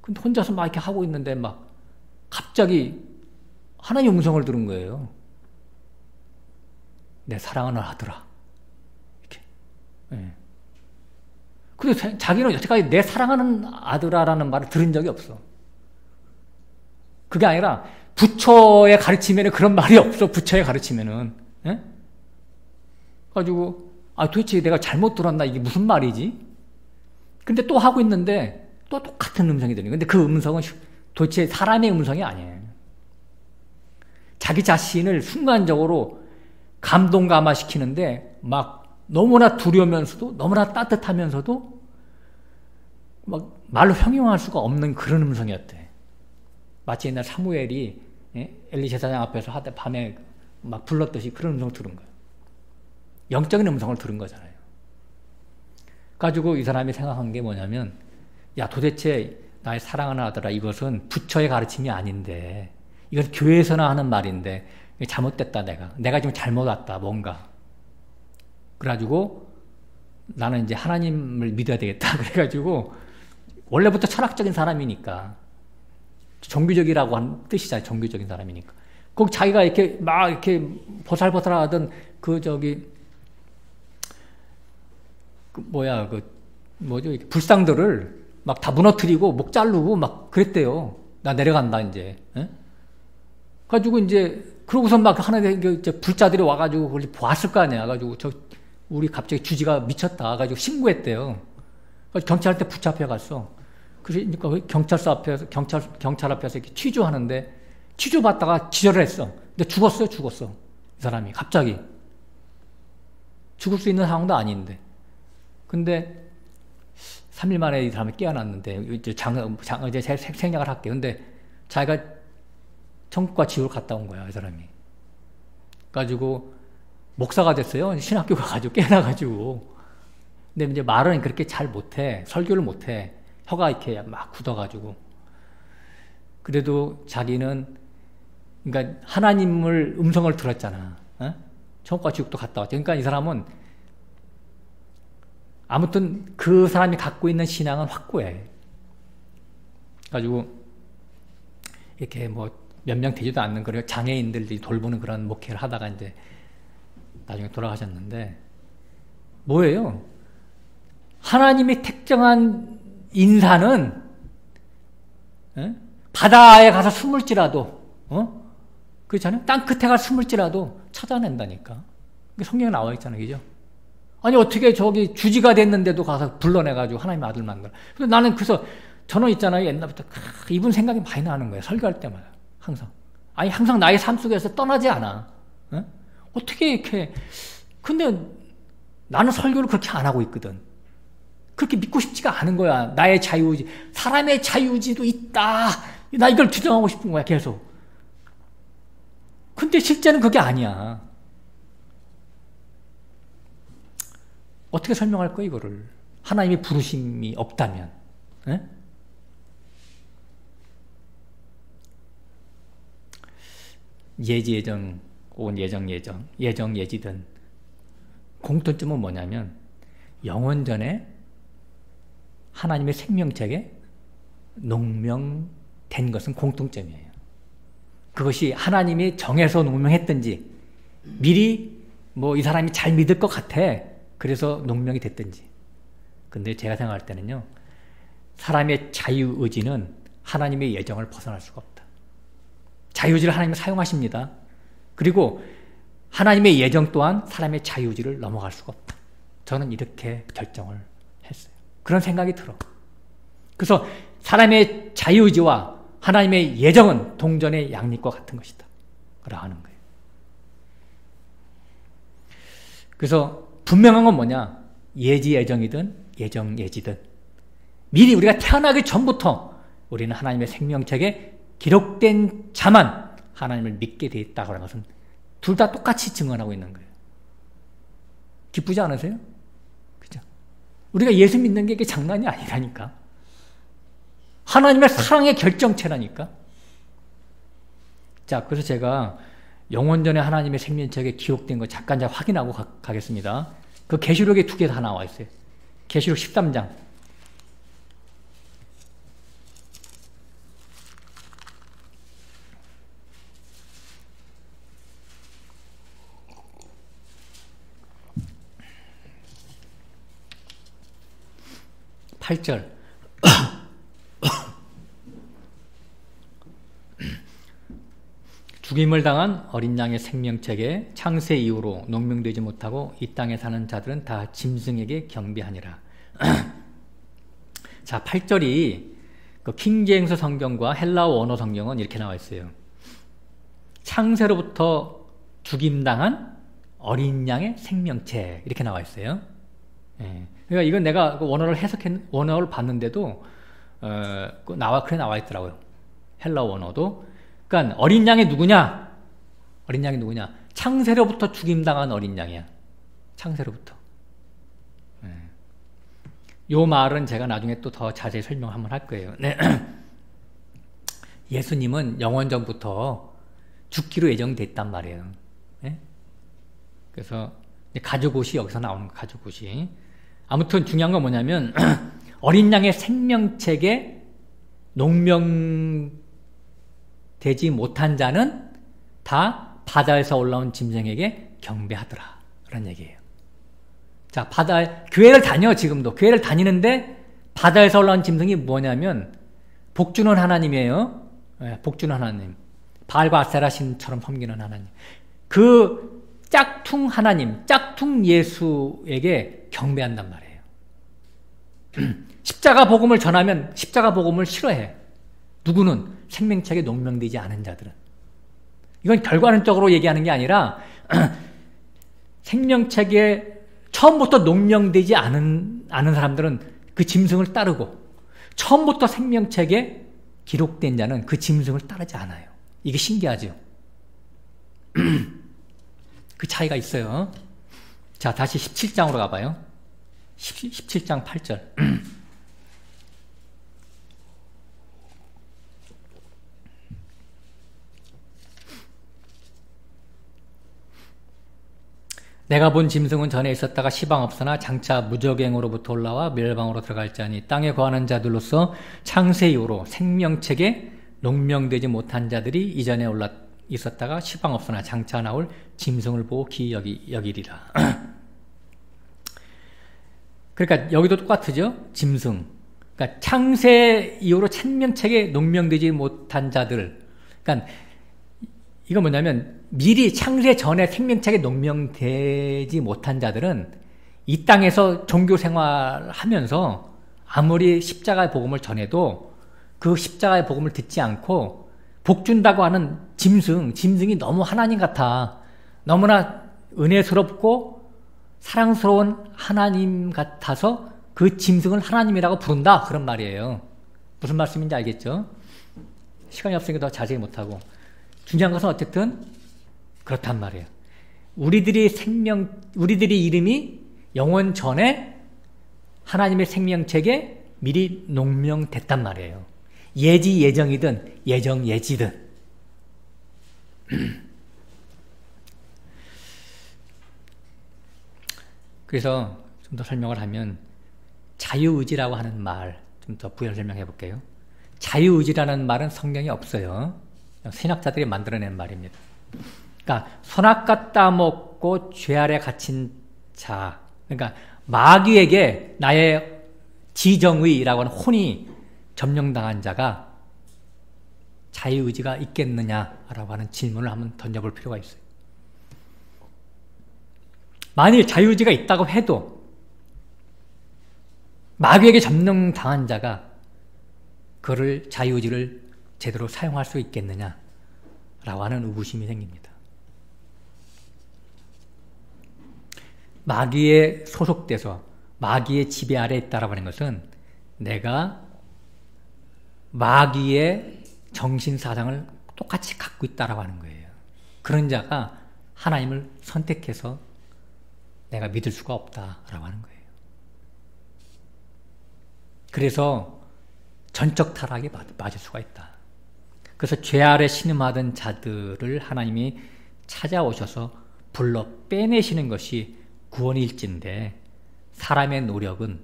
근데 혼자서 막 이렇게 하고 있는데 막 갑자기 하나님의 음성을 들은 거예요. 내 사랑하는 아들아. 이렇게. 네. 근데 자기는 여태까지 내 사랑하는 아들아라는 말을 들은 적이 없어. 그게 아니라 부처의 가르치면은 그런 말이 없어. 부처의 가르치면은. 예? 가지고 도대체 내가 잘못 들었나 이게 무슨 말이지? 근데 또 하고 있는데 또 똑같은 음성이 들리는. 근데 그 음성은 도대체 사람의 음성이 아니에요. 자기 자신을 순간적으로 감동감화시키는데 막 너무나 두려우면서도 너무나 따뜻하면서도 막 말로 형용할 수가 없는 그런 음성이었대. 마치 옛날 사무엘이 엘리 제사장 앞에서 밤에 막 불렀듯이 그런 음성을 들은 거예요. 영적인 음성을 들은 거잖아요. 가지고 이 사람이 생각한 게 뭐냐면 도대체 나의 사랑하는 아들아 이것은 부처의 가르침이 아닌데 이건 교회에서나 하는 말인데 잘못됐다 내가 지금 잘못 왔다 뭔가. 그래가지고 나는 이제 하나님을 믿어야 되겠다. 그래가지고 원래부터 철학적인 사람이니까 종교적이라고 한 뜻이잖아요. 종교적인 사람이니까. 꼭 자기가 이렇게 막 이렇게 보살보살하던 불상들을 막 다 무너뜨리고 목 자르고 막 그랬대요. 나 내려간다 이제. 에? 가지고 이제 그러고서 막 하나님 불자들이 와가지고 그걸 보았을 거 아니야. 가지고 우리 갑자기 주지가 미쳤다. 가지고 신고했대요. 경찰한테 붙잡혀 갔어. 그러니까 경찰서 앞에서, 경찰 앞에서 이렇게 취조하는데, 취조받다가 기절을 했어. 근데 죽었어요, 죽었어. 이 사람이. 갑자기. 죽을 수 있는 상황도 아닌데. 근데, 3일 만에 이 사람이 깨어났는데, 이제 이제 생략을 할게요. 근데, 자기가 천국과 지옥을 갔다 온 거야, 이 사람이. 가지고, 목사가 됐어요. 신학교 가가지고, 깨어나가지고. 근데 이제 말은 그렇게 잘 못해. 설교를 못해. 혀가 이렇게 막 굳어가지고. 그래도 자기는, 그러니까 하나님을 음성을 들었잖아. 어? 천국과 지옥도 갔다 왔죠. 그러니까 이 사람은 아무튼 그 사람이 갖고 있는 신앙은 확고해. 가지고 이렇게 뭐 몇 명 되지도 않는 그런 장애인들이 돌보는 그런 목회를 하다가 이제 나중에 돌아가셨는데 뭐예요? 하나님이 택정한 인사는 바다에 가서 숨을지라도 그렇잖아요. 땅 끝에 가서 숨을지라도 찾아낸다니까. 성경에 나와 있잖아요. 그죠? 아니 어떻게 저기 주지가 됐는데도 가서 불러내가지고 하나님 아들 만들어. 근데 나는 그래서 저는 있잖아요. 옛날부터 이분 생각이 많이 나는 거예요. 설교할 때마다 항상. 아니 항상 나의 삶 속에서 떠나지 않아. 어떻게 이렇게. 근데 나는 설교를 그렇게 안 하고 있거든. 그렇게 믿고 싶지가 않은 거야. 나의 자유의지. 사람의 자유의지도 있다. 나 이걸 주장하고 싶은 거야. 계속. 근데 실제는 그게 아니야. 어떻게 설명할 거야 이거를. 하나님의 부르심이 없다면. 에? 예지-예정 혹은 예정-예정, 예정-예지든 공통점은 뭐냐면 영원전에 하나님의 생명책에 농명된 것은 공통점이에요. 그것이 하나님이 정해서 농명했든지 미리 뭐 이 사람이 잘 믿을 것 같아 그래서 농명이 됐든지. 근데 제가 생각할 때는요, 사람의 자유의지는 하나님의 예정을 벗어날 수가 없다. 자유의지를 하나님이 사용하십니다. 그리고 하나님의 예정 또한 사람의 자유의지를 넘어갈 수가 없다. 저는 이렇게 결정을 했어요. 그런 생각이 들어. 그래서 사람의 자유의지와 하나님의 예정은 동전의 양립과 같은 것이다. 그러 하는 거예요. 그래서 분명한 건 뭐냐? 예지-예정이든 예정-예지든 미리 우리가 태어나기 전부터 우리는 하나님의 생명책에 기록된 자만 하나님을 믿게 돼 있다고 하는 것은 둘 다 똑같이 증언하고 있는 거예요. 기쁘지 않으세요? 그죠? 우리가 예수 믿는 게 이게 장난이 아니라니까. 하나님의 사랑의 결정체라니까. 자, 그래서 제가 영원전에 하나님의 생명책에 기록된 거 잠깐 확인하고 가겠습니다. 그 계시록에 두 개 다 나와 있어요. 계시록 13장. (8절) 죽임을 당한 어린 양의 생명책에 창세 이후로 농명되지 못하고 이 땅에 사는 자들은 다 짐승에게 경배하니라. 자, 8절이 그 킹제임스 성경과 헬라어 원어 성경은 이렇게 나와 있어요. 창세로부터 죽임당한 어린 양의 생명책 이렇게 나와 있어요. 예. 그러니까 이건 내가 원어를 봤는데도 그래 나와 있더라고요. 헬라어 원어도. 그러니까 어린 양이 누구냐? 어린 양이 누구냐? 창세로부터 죽임당한 어린 양이야. 창세로부터. 네. 요 말은 제가 나중에 또 더 자세히 설명 한번 할 거예요. 네. 예수님은 영원전부터 죽기로 예정됐단 말이에요. 네? 그래서 가죽옷이 여기서 나오는 거, 가죽옷이. 아무튼 중요한 건 뭐냐면 어린 양의 생명책에 농명 되지 못한 자는 다 바다에서 올라온 짐승에게 경배하더라. 그런 얘기예요. 자, 교회를 다녀, 지금도. 교회를 다니는데 바다에서 올라온 짐승이 뭐냐면 복주는 하나님이에요. 네, 복주는 하나님. 바알과 아세라 신처럼 섬기는 하나님. 그 짝퉁 하나님, 짝퉁 예수에게 경배한단 말이에요. 십자가 복음을 전하면 십자가 복음을 싫어해. 누구는? 생명책에 농명되지 않은 자들은. 이건 결과론적으로 얘기하는 게 아니라 생명책에 처음부터 농명되지 않은 사람들은 그 짐승을 따르고 처음부터 생명책에 기록된 자는 그 짐승을 따르지 않아요. 이게 신기하죠. 그 차이가 있어요. 자, 다시 17장으로 가봐요. 17장 8절. 내가 본 짐승은 전에 있었다가 시방 없으나 장차 무적행으로부터 올라와 멸망으로 들어갈 자니 땅에 거하는 자들로서 창세 이후로 생명책에 농명되지 못한 자들이 이전에 올라 있었다가 시방 없으나 장차 나올 짐승을 보고 기이 여기리라. 그러니까 여기도 똑같으죠. 짐승. 그러니까 창세 이후로 생명책에 농명되지 못한 자들. 그러니까 이건 뭐냐면 미리 창세 전에 생명책에 농명되지 못한 자들은 이 땅에서 종교 생활하면서 아무리 십자가의 복음을 전해도 그 십자가의 복음을 듣지 않고 복 준다고 하는 짐승이 너무 하나님 같아. 너무나 은혜스럽고 사랑스러운 하나님 같아서 그 짐승을 하나님이라고 부른다. 그런 말이에요. 무슨 말씀인지 알겠죠? 시간이 없으니까 더 자세히 못하고. 중요한 것은 어쨌든 그렇단 말이에요. 우리들이 이름이 영원 전에 하나님의 생명책에 미리 농명됐단 말이에요. 예지든 예정예지든. 그래서 좀 더 설명을 하면 자유의지라고 하는 말 좀 더 부연 설명해 볼게요. 자유의지라는 말은 성경에 없어요. 신학자들이 만들어낸 말입니다. 그러니까 선악과 따먹고 죄 아래 갇힌 자, 그러니까 마귀에게 나의 지정의라고 하는 혼이 점령당한 자가 자유의지가 있겠느냐라고 하는 질문을 한번 던져볼 필요가 있어요. 만일 자유의지가 있다고 해도 마귀에게 점령당한 자가 그를 자유의지를 제대로 사용할 수 있겠느냐라고 하는 의구심이 생깁니다. 마귀에 소속돼서 마귀의 지배 아래에 있다라고 하는 것은 내가 마귀의 정신사상을 똑같이 갖고 있다라고 하는 거예요. 그런 자가 하나님을 선택해서 내가 믿을 수가 없다라고 하는 거예요. 그래서 전적 타락에 맞을 수가 있다. 그래서 죄 아래 신음하던 자들을 하나님이 찾아오셔서 불러 빼내시는 것이 구원일진데 사람의 노력은,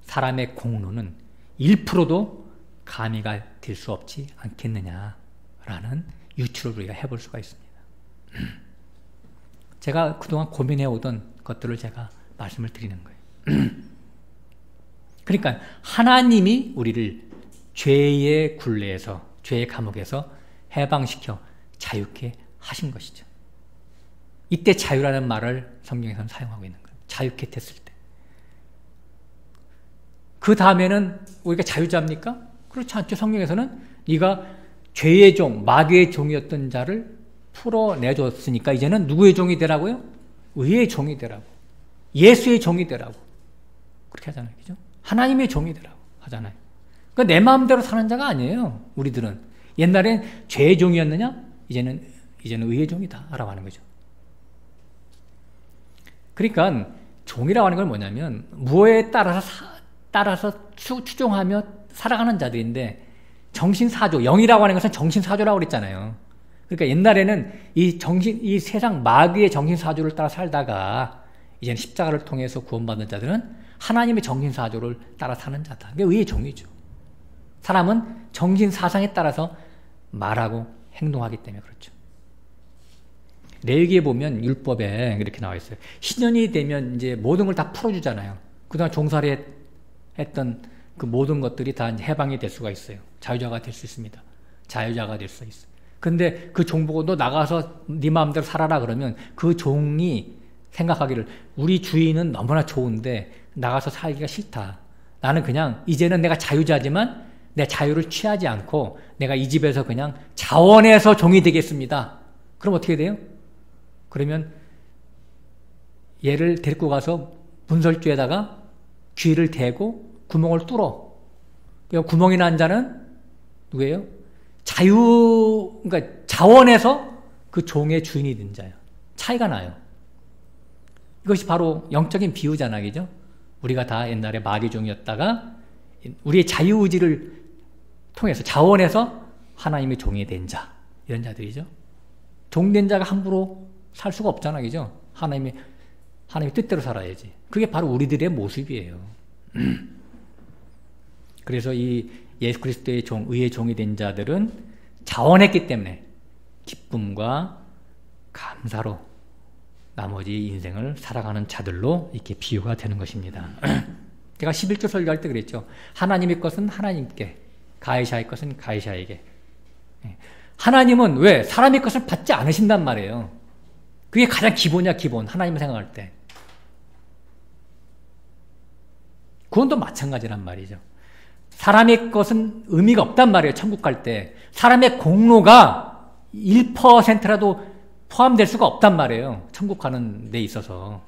사람의 공로는 1%도 가미가 될 수 없지 않겠느냐라는 유추를 우리가 해볼 수가 있습니다. 제가 그동안 고민해오던 것들을 제가 말씀을 드리는 거예요. 그러니까 하나님이 우리를 죄의 굴레에서, 죄의 감옥에서 해방시켜 자유케 하신 것이죠. 이때 자유라는 말을 성경에서는 사용하고 있는 거예요. 자유케 됐을 때. 그 다음에는 우리가 자유자입니까? 그렇지 않죠. 성경에서는 네가 죄의 종, 마귀의 종이었던 자를 풀어내줬으니까 이제는 누구의 종이 되라고요? 의의 종이 되라고. 예수의 종이 되라고. 그렇게 하잖아요. 그죠? 하나님의 종이 되라고 하잖아요. 그러니까 내 마음대로 사는 자가 아니에요. 우리들은. 옛날엔 죄의 종이었느냐? 이제는 의의 종이다. 라고 하는 거죠. 그러니까 종이라고 하는 건 뭐냐면 무엇에 따라서 추종하며 살아가는 자들인데 정신사조, 영이라고 하는 것은 정신사조라고 그랬잖아요. 그러니까 옛날에는 이 세상 마귀의 정신사조를 따라 살다가 이제는 십자가를 통해서 구원받는 자들은 하나님의 정신사조를 따라 사는 자다. 그게 의의 종이죠. 사람은 정신사상에 따라서 말하고 행동하기 때문에 그렇죠. 레위기에 보면 율법에 이렇게 나와 있어요. 신년이 되면 이제 모든 걸 다 풀어주잖아요. 그동안 종살이 했던 그 모든 것들이 다 해방이 될 수가 있어요. 자유자가 될 수 있습니다. 자유자가 될 수 있어요. 근데 그 종 보고 너 나가서 네 마음대로 살아라 그러면 그 종이 생각하기를 우리 주인은 너무나 좋은데 나가서 살기가 싫다. 나는 그냥 이제는 내가 자유자지만 내 자유를 취하지 않고 내가 이 집에서 그냥 자원해서 종이 되겠습니다. 그럼 어떻게 돼요? 그러면 얘를 데리고 가서 문설주에다가 귀를 대고 구멍을 뚫어. 구멍이 난 자는 누구예요? 그러니까 자원해서 그 종의 주인이 된 자예요. 차이가 나요. 이것이 바로 영적인 비유잖아요. 그죠? 우리가 다 옛날에 마귀종이었다가 우리의 자유의지를 통해서 자원해서 하나님의 종이 된 자, 이런 자들이죠. 종된 자가 함부로 살 수가 없잖아요. 그죠? 하나님의 뜻대로 살아야지. 그게 바로 우리들의 모습이에요. 그래서 이 예수 그리스도의 의의 종이 된 자들은 자원했기 때문에 기쁨과 감사로 나머지 인생을 살아가는 자들로 이렇게 비유가 되는 것입니다. 제가 11조 설교할 때 그랬죠. 하나님의 것은 하나님께, 가이샤의 것은 가이샤에게. 하나님은 왜? 사람의 것을 받지 않으신단 말이에요. 그게 가장 기본이야, 기본. 하나님을 생각할 때. 그건 또 마찬가지란 말이죠. 사람의 것은 의미가 없단 말이에요. 천국 갈 때. 사람의 공로가 1%라도 포함될 수가 없단 말이에요. 천국 가는 데 있어서.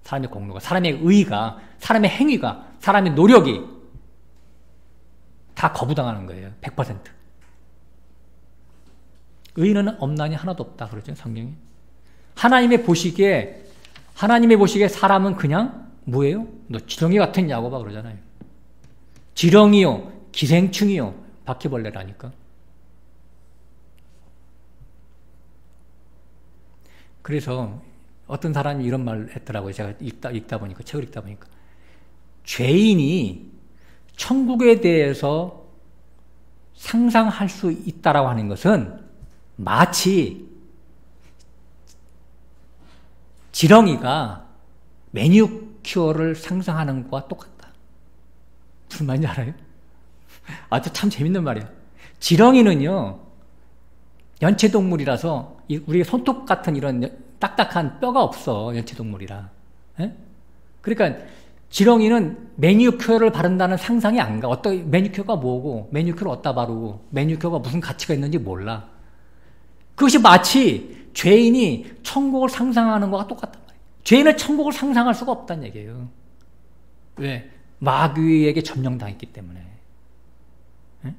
사람의 공로가, 사람의 의의가, 사람의 행위가, 사람의 노력이 다 거부당하는 거예요. 100%. 의의는 없나니 하나도 없다. 그러죠, 성경이. 하나님의 보시기에 사람은 그냥 뭐예요? 너 지렁이 같은 야고바 그러잖아요. 지렁이요, 기생충이요, 바퀴벌레라니까. 그래서 어떤 사람이 이런 말을 했더라고요. 제가 읽다 보니까, 책을 읽다 보니까. 죄인이 천국에 대해서 상상할 수 있다라고 하는 것은 마치 지렁이가 매니큐어를 상상하는 것과 똑같다. 무슨 말인지 알아요? 아주 참 재밌는 말이야. 지렁이는요, 연체동물이라서 우리 손톱 같은 이런 딱딱한 뼈가 없어. 연체동물이라. 에? 그러니까 지렁이는 매니큐어를 바른다는 상상이 안 가. 매니큐어가 뭐고, 매니큐어를 어디다 바르고, 매니큐어가 무슨 가치가 있는지 몰라. 그것이 마치 죄인이 천국을 상상하는 것과 똑같단 말이에요. 죄인은 천국을 상상할 수가 없다는 얘기예요. 왜? 마귀에게 점령당했기 때문에. 에?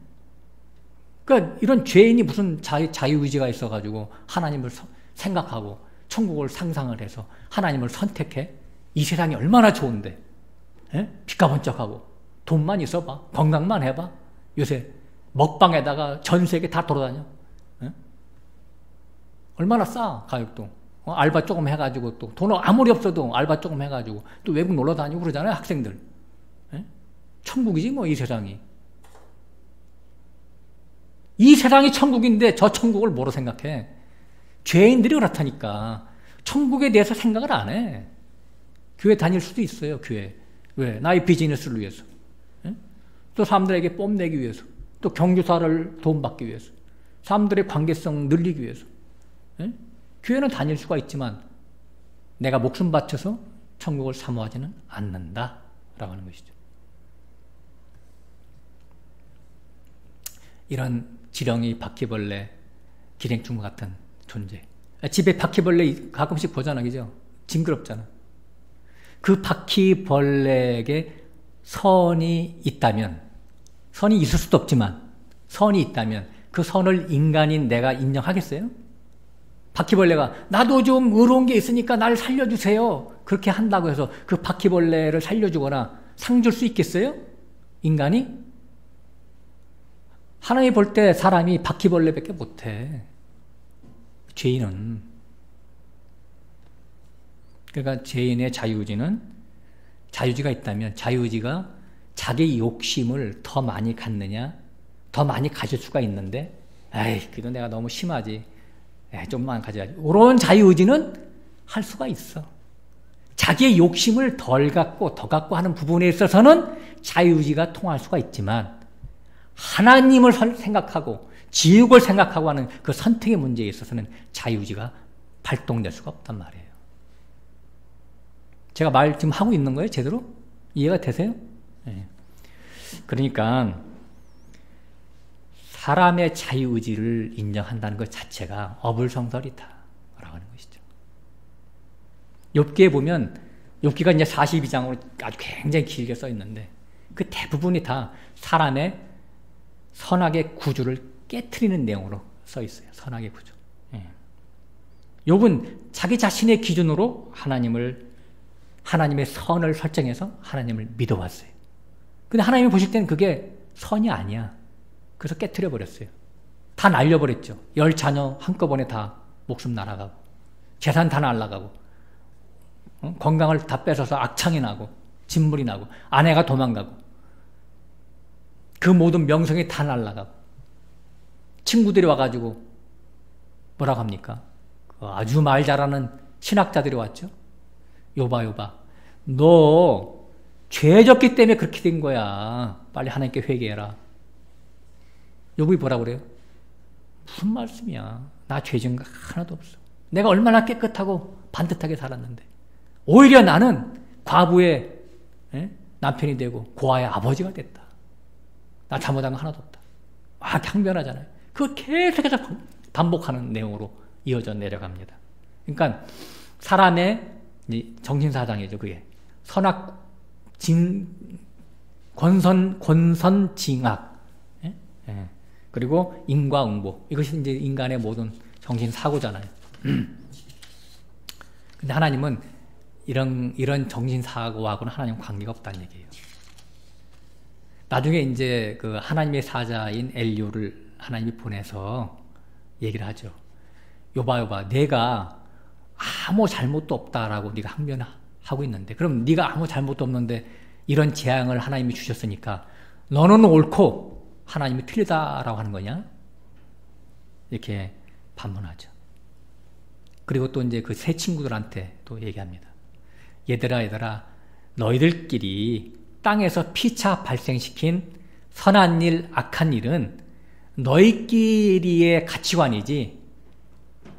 그러니까 이런 죄인이 무슨 자유의지가 있어가지고 하나님을 생각하고 천국을 상상을 해서 하나님을 선택해? 이 세상이 얼마나 좋은데, 빛가번쩍하고 돈만 있어봐, 건강만 해봐. 요새 먹방에다가 전 세계 다 돌아다녀. 얼마나 싸, 가격도. 알바 조금 해가지고 또 돈 아무리 없어도 알바 조금 해가지고 또 외국 놀러 다니고 그러잖아요, 학생들. 천국이지 뭐, 이 세상이. 이 세상이 천국인데 저 천국을 뭐로 생각해? 죄인들이 그렇다니까. 천국에 대해서 생각을 안 해. 교회 다닐 수도 있어요, 교회. 왜? 나의 비즈니스를 위해서. 또 사람들에게 뽐내기 위해서. 또 경주사를 도움받기 위해서. 사람들의 관계성 늘리기 위해서. 교회는 다닐 수가 있지만 내가 목숨 바쳐서 천국을 사모하지는 않는다 라고 하는 것이죠. 이런 지렁이, 바퀴벌레, 기생충 같은 존재. 집에 바퀴벌레 가끔씩 보잖아, 그죠? 징그럽잖아. 그 바퀴벌레에게 선이 있다면, 선이 있을 수도 없지만 선이 있다면 그 선을 인간인 내가 인정하겠어요? 바퀴벌레가 나도 좀 의로운 게 있으니까 날 살려주세요, 그렇게 한다고 해서 그 바퀴벌레를 살려주거나 상 줄 수 있겠어요? 인간이? 하나님이 볼 때 사람이 바퀴벌레밖에 못해. 죄인은. 그러니까 죄인의 자유의지가 있다면 자유의지가 자기 욕심을 더 많이 갖느냐, 더 많이 가질 수가 있는데, 에이, 그건 내가 너무 심하지, 좀만 가져야지, 이런 자유의지는 할 수가 있어. 자기의 욕심을 덜 갖고 더 갖고 하는 부분에 있어서는 자유의지가 통할 수가 있지만, 하나님을 생각하고 지옥을 생각하고 하는 그 선택의 문제에 있어서는 자유의지가 발동될 수가 없단 말이에요. 제가 말 지금 하고 있는 거예요? 제대로? 이해가 되세요? 네. 그러니까 사람의 자유의지를 인정한다는 것 자체가 어불성설이다 라고 하는 것이죠. 욥기에 보면 욥기가 이제 42장으로 아주 굉장히 길게 써 있는데 그 대부분이 다 사람의 선악의 구조를 깨트리는 내용으로 써 있어요. 선악의 구조. 예. 욥은 자기 자신의 기준으로 하나님의 선을 설정해서 하나님을 믿어왔어요. 근데 하나님이 보실 때는 그게 선이 아니야. 그래서 깨트려 버렸어요. 다 날려버렸죠. 10자녀 한꺼번에 다 목숨 날아가고 재산 다 날아가고 건강을 다 뺏어서 악창이 나고 진물이 나고 아내가 도망가고 그 모든 명성이 다 날아가고 친구들이 와가지고 뭐라고 합니까? 아주 말 잘하는 신학자들이 왔죠. 욥아 너 죄졌기 때문에 그렇게 된 거야. 빨리 하나님께 회개해라. 욥이 뭐라고 그래요? 무슨 말씀이야. 나 죄진 거 하나도 없어. 내가 얼마나 깨끗하고 반듯하게 살았는데 오히려 나는 과부의 남편이 되고 고아의 아버지가 됐다. 나 잘못한 거 하나도 없다. 강변하잖아요. 그걸 계속해서 반복하는 내용으로 이어져 내려갑니다. 그러니까 사람의 정신사상이죠. 그게 선악 권선징악 그리고 인과응보 이것이 이제 인간의 모든 정신사고잖아요. 근데 하나님은 이런 정신사고하고는 하나님 관계가 없다는 얘기예요. 나중에 이제 그 하나님의 사자인 엘리야를 하나님이 보내서 얘기를 하죠. 욥아 내가 아무 잘못도 없다라고 네가 항변하고 있는데 그럼 네가 아무 잘못도 없는데 이런 재앙을 하나님이 주셨으니까 너는 옳고 하나님이 틀리다라고 하는 거냐? 이렇게 반문하죠. 그리고 또 이제 그 세 친구들한테 또 얘기합니다. 얘들아 너희들끼리 땅에서 피차 발생시킨 선한 일, 악한 일은 너희끼리의 가치관이지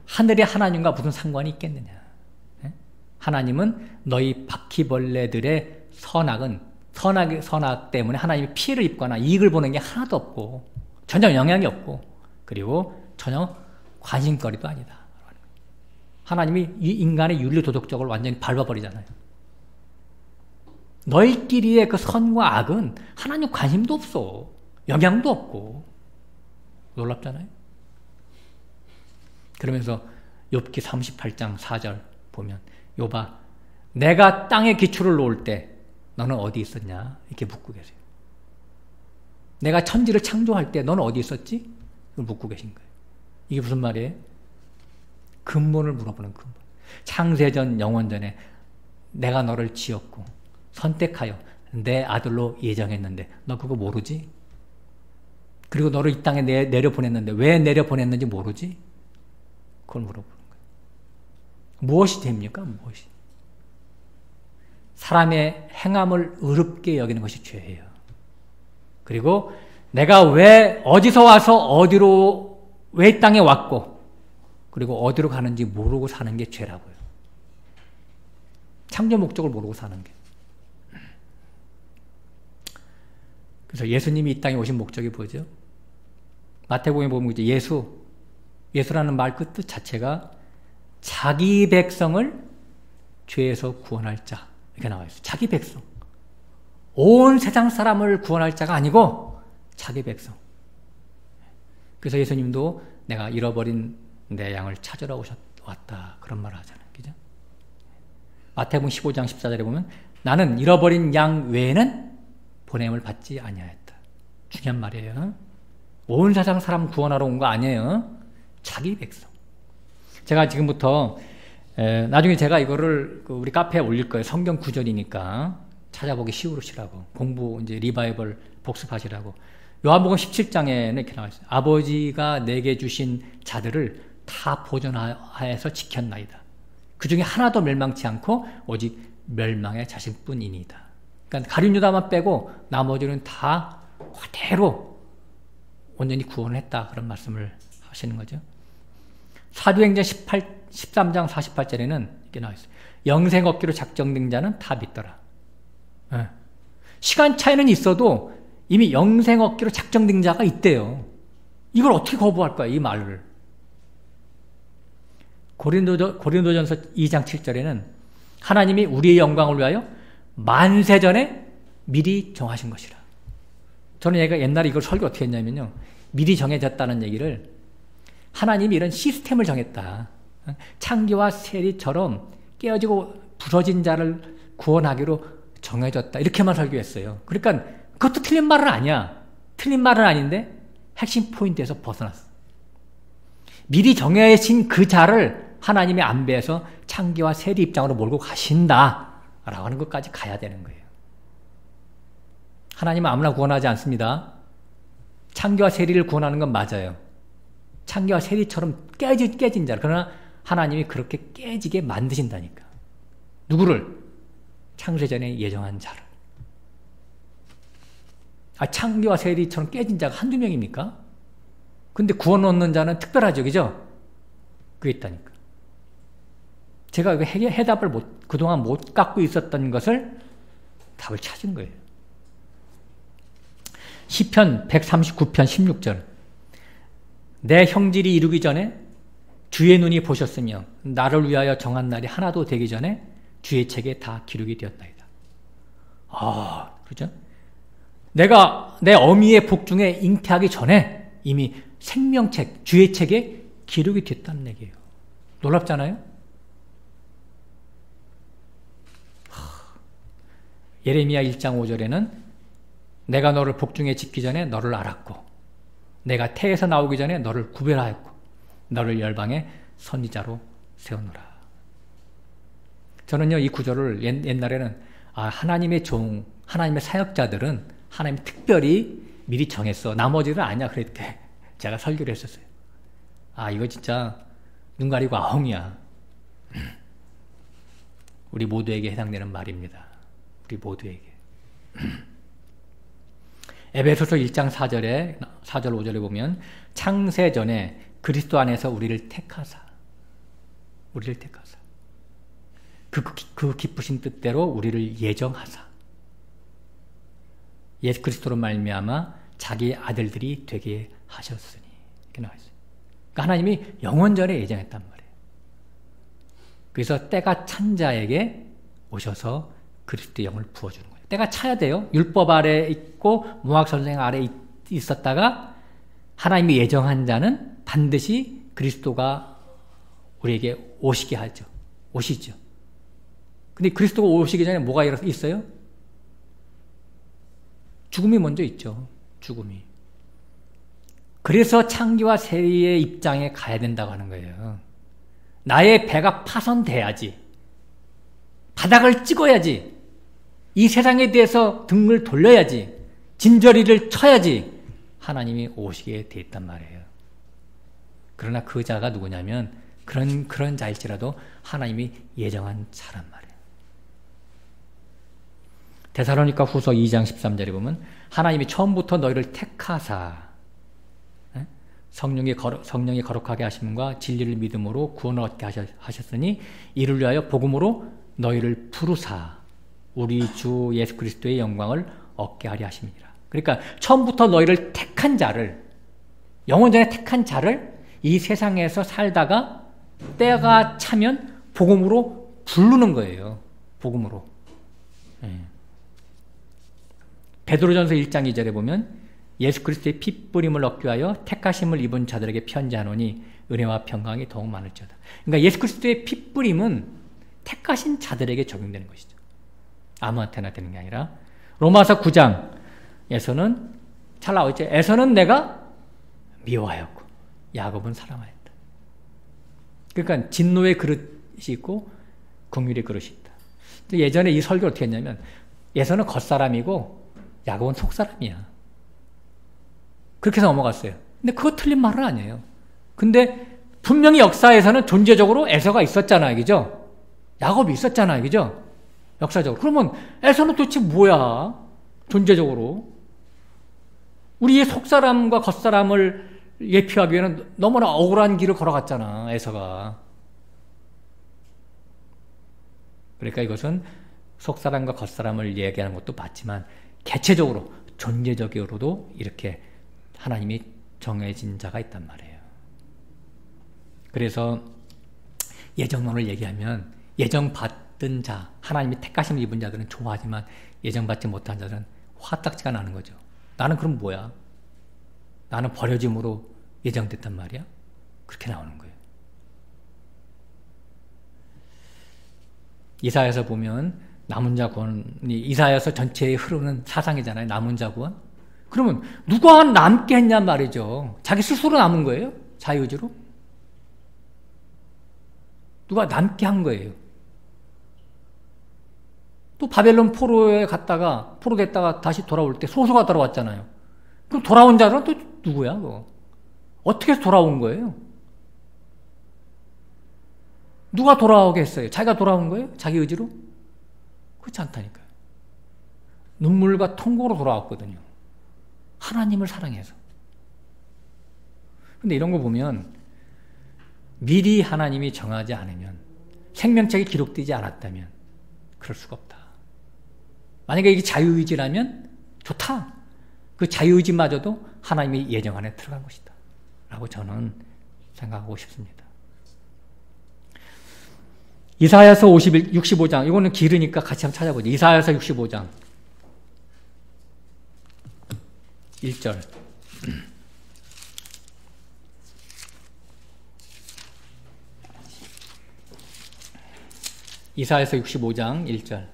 하늘의 하나님과 무슨 상관이 있겠느냐. 하나님은 너희 바퀴벌레들의 선악 때문에 하나님이 피해를 입거나 이익을 보는 게 하나도 없고 전혀 영향이 없고 그리고 전혀 관심거리도 아니다. 하나님이 이 인간의 윤리도덕적을 완전히 밟아버리잖아요. 너희끼리의 그 선과 악은 하나님 관심도 없어. 영향도 없고. 놀랍잖아요. 그러면서 욥기 38장 4절 보면 욥아 내가 땅에 기초를 놓을 때 너는 어디 있었냐? 이렇게 묻고 계세요. 내가 천지를 창조할 때 너는 어디 있었지? 그걸 묻고 계신 거예요. 이게 무슨 말이에요? 근본을 물어보는 근본. 창세전 영원전에 내가 너를 지었고 선택하여 내 아들로 예정했는데 너 그거 모르지? 그리고 너를 이 땅에 내려보냈는데 왜 내려보냈는지 모르지? 그걸 물어보는 거예요. 무엇이 됩니까? 무엇이? 사람의 행함을 의롭게 여기는 것이 죄예요. 그리고 내가 왜 어디서 와서 어디로 왜 이 땅에 왔고 그리고 어디로 가는지 모르고 사는 게 죄라고요. 창조 목적을 모르고 사는 게. 그래서 예수님이 이 땅에 오신 목적이 뭐죠? 마태복음에 보면 이제 예수라는 말 그 뜻 자체가 자기 백성을 죄에서 구원할 자 이렇게 나와 있어요. 자기 백성. 온 세상 사람을 구원할 자가 아니고 자기 백성. 그래서 예수님도 내가 잃어버린 내 양을 찾으러 왔다 그런 말을 하잖아요. 그죠? 마태복음 15장 14절에 보면 나는 잃어버린 양 외에는 보냄을 받지 아니하였다. 중요한 말이에요. 온 세상 사람 구원하러 온 거 아니에요. 자기 백성. 제가 지금부터 나중에 제가 이거를 우리 카페에 올릴 거예요. 성경 구절이니까 찾아보기 쉬우시라고 공부 이제 리바이벌 복습하시라고. 요한복음 17장에는 이렇게 나와 있어요. 아버지가 내게 주신 자들을 다 보존하여서 지켰나이다. 그 중에 하나도 멸망치 않고 오직 멸망의 자식뿐이니이다. 그러니까 가룟 유다만 빼고 나머지는 다 그대로 온전히 구원을 했다. 그런 말씀을 하시는 거죠. 사도행전 13장 48절에는 이렇게 나와 있어요. 영생 얻기로 작정된 자는 다 믿더라. 시간 차이는 있어도 이미 영생 얻기로 작정된 자가 있대요. 이걸 어떻게 거부할 거야, 이 말을. 고린도전서 2장 7절에는 하나님이 우리의 영광을 위하여 만세전에 미리 정하신 것이라. 저는 옛날에 이걸 설교 어떻게 했냐면요. 미리 정해졌다는 얘기를 하나님이 이런 시스템을 정했다. 창기와 세리처럼 깨어지고 부서진 자를 구원하기로 정해졌다. 이렇게만 설교했어요. 그러니까 그것도 틀린 말은 아니야. 틀린 말은 아닌데 핵심 포인트에서 벗어났어. 미리 정해진 그 자를 하나님의 안배에서 창기와 세리 입장으로 몰고 가신다라고 하는 것까지 가야 되는 거예요. 하나님은 아무나 구원하지 않습니다. 창기와 세리를 구원하는 건 맞아요. 창기와 세리처럼 깨진 자를. 그러나 하나님이 그렇게 깨지게 만드신다니까. 누구를? 창세전에 예정한 자를. 창기와 세리처럼 깨진 자가 한두 명입니까? 근데 구원 얻는 자는 특별하죠. 그죠? 그게 있다니까. 제가 해답을 그동안 못 갖고 있었던 것을 답을 찾은 거예요. 시편 139편 16절. 내 형질이 이루기 전에 주의 눈이 보셨으며 나를 위하여 정한 날이 하나도 되기 전에 주의 책에 다 기록이 되었나이다. 그죠? 내가 내 어미의 복중에 잉태하기 전에 이미 생명책, 주의 책에 기록이 됐다는 얘기예요. 놀랍잖아요? 예레미야 1장 5절에는 내가 너를 복중에 짓기 전에 너를 알았고 내가 태에서 나오기 전에 너를 구별하였고 너를 열방의 선지자로 세우노라. 저는요 이 구절을 옛날에는 하나님의 하나님의 사역자들은 하나님이 특별히 미리 정했어. 나머지는 아니야. 그랬대. 제가 설교를 했었어요. 이거 진짜 눈 가리고 아웅이야. 우리 모두에게 해당되는 말입니다. 우리 모두에게. 에베소서 1장 4절 5절에 보면 창세전에 그리스도 안에서 우리를 택하사 그 기쁘신 뜻대로 우리를 예정하사 예수 그리스도로 말미암아 자기 아들들이 되게 하셨으니 이렇게 나와 있어요. 그러니까 하나님이 영원전에 예정했단 말이에요. 그래서 때가 찬 자에게 오셔서 그리스도의 영을 부어주는 거예요. 때가 차야 돼요. 율법 아래 있고 모학 선생 아래 있었다가 하나님이 예정한 자는 반드시 그리스도가 우리에게 오시게 하죠. 오시죠. 근데 그리스도가 오시기 전에 뭐가 있어요? 죽음이 먼저 있죠. 죽음이. 그래서 창기와 세리의 입장에 가야 된다고 하는 거예요. 나의 배가 파손돼야지. 바닥을 찍어야지. 이 세상에 대해서 등을 돌려야지. 진저리를 쳐야지. 하나님이 오시게 돼 있단 말이에요. 그러나 그 자가 누구냐면 그런 자일지라도 하나님이 예정한 자란 말이에요. 데살로니가 후서 2장 13절에 보면 하나님이 처음부터 너희를 택하사 성령이 거룩하게 하심과 진리를 믿음으로 구원을 얻게 하셨으니 이를 위하여 복음으로 너희를 부르사 우리 주 예수 그리스도의 영광을 얻게 하려 하심이니라. 그러니까 처음부터 너희를 택한 자를 영원전에 택한 자를 이 세상에서 살다가 때가 차면 복음으로 부르는 거예요. 복음으로. 베드로전서 1장 2절에 보면 예수 그리스도의 핏부림을 얻기 위하여 택하심을 입은 자들에게 편지하노니 은혜와 평강이 더욱 많을지어다. 그러니까 예수 그리스도의 핏부림은 택하신 자들에게 적용되는 것이죠. 아무한테나 되는 게 아니라 로마서 9장에서는 잘 나오죠. 에서는 내가 미워하였고 야곱은 사랑하였다. 그러니까 진노의 그릇이 있고 긍휼의 그릇이 있다. 예전에 이 설교를 어떻게 했냐면 에서는 겉사람이고 야곱은 속사람이야. 그렇게 해서 넘어갔어요. 근데 그거 틀린 말은 아니에요. 근데 분명히 역사에서는 존재적으로 에서가 있었잖아요. 그죠? 야곱이 있었잖아요. 그죠? 역사적으로. 그러면 에서는 도대체 뭐야? 존재적으로. 우리의 속사람과 겉사람을 예표하기 위해는 너무나 억울한 길을 걸어갔잖아. 에서가. 그러니까 이것은 속사람과 겉사람을 얘기하는 것도 맞지만 개체적으로 존재적으로도 이렇게 하나님이 정해진 자가 있단 말이에요. 그래서 예정론을 얘기하면 예정받은 자, 하나님이 택하심을 입은 자들은 좋아하지만 예정받지 못한 자들은 화딱지가 나는 거죠. 나는 그럼 뭐야? 나는 버려짐으로 예정됐단 말이야? 그렇게 나오는 거예요. 이사야서 보면 남은 자 구원이 이사야서 전체에 흐르는 사상이잖아요. 남은 자 구원. 그러면 누가 남게 했냔 말이죠. 자기 스스로 남은 거예요? 자유의지로? 누가 남게 한 거예요. 또 바벨론 포로에 갔다가 포로됐다가 다시 돌아올 때 소수가 돌아왔잖아요. 그럼 돌아온 자는 또 누구야? 그거? 어떻게 해서 돌아온 거예요? 누가 돌아오게 했어요? 자기가 돌아온 거예요? 자기 의지로? 그렇지 않다니까요. 눈물과 통고로 돌아왔거든요. 하나님을 사랑해서. 근데 이런 거 보면 미리 하나님이 정하지 않으면, 생명책이 기록되지 않았다면 그럴 수가 없다. 만약에 이게 자유의지라면 좋다. 그 자유의지마저도 하나님의 예정 안에 들어간 것이다 라고 저는 생각하고 싶습니다. 이사야서 65장, 이거는 길으니까 같이 한번 찾아보죠. 이사야서 65장 1절. 이사야서 65장 1절.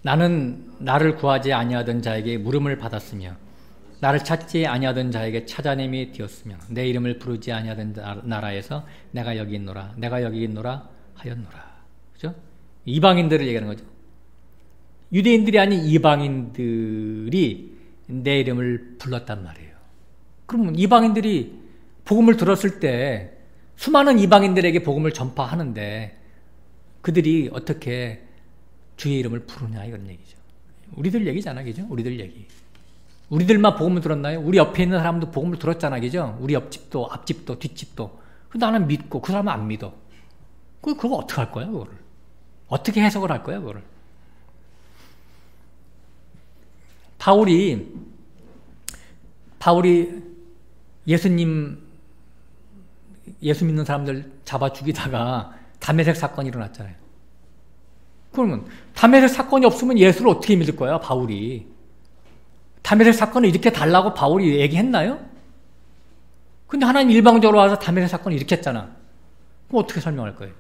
나는 나를 구하지 아니하던 자에게 물음을 받았으며 나를 찾지 아니하던 자에게 찾아냄이 되었으며 내 이름을 부르지 아니하던 나라에서 내가 여기 있노라 내가 여기 있노라 하였노라. 그죠? 이방인들을 얘기하는 거죠. 유대인들이 아닌 이방인들이 내 이름을 불렀단 말이에요. 그러면 이방인들이 복음을 들었을 때 수많은 이방인들에게 복음을 전파하는데 그들이 어떻게 주의 이름을 부르냐 이런 얘기죠. 우리들 얘기잖아, 그죠? 우리들 얘기. 우리들만 복음을 들었나요? 우리 옆에 있는 사람도 복음을 들었잖아, 그죠? 우리 옆집도, 앞집도, 뒷집도. 나는 믿고 그 사람은 안 믿어. 그거 어떻게 할 거야, 그거를? 어떻게 해석을 할 거야, 그거를? 바울이 예수 믿는 사람들 잡아 죽이다가 담에색 사건이 일어났잖아요. 그러면 담에색 사건이 없으면 예수를 어떻게 믿을 거야, 바울이? 담에색 사건을 이렇게 달라고 바울이 얘기했나요? 근데 하나님 일방적으로 와서 담에색 사건을 일으켰잖아. 그럼 어떻게 설명할 거예요?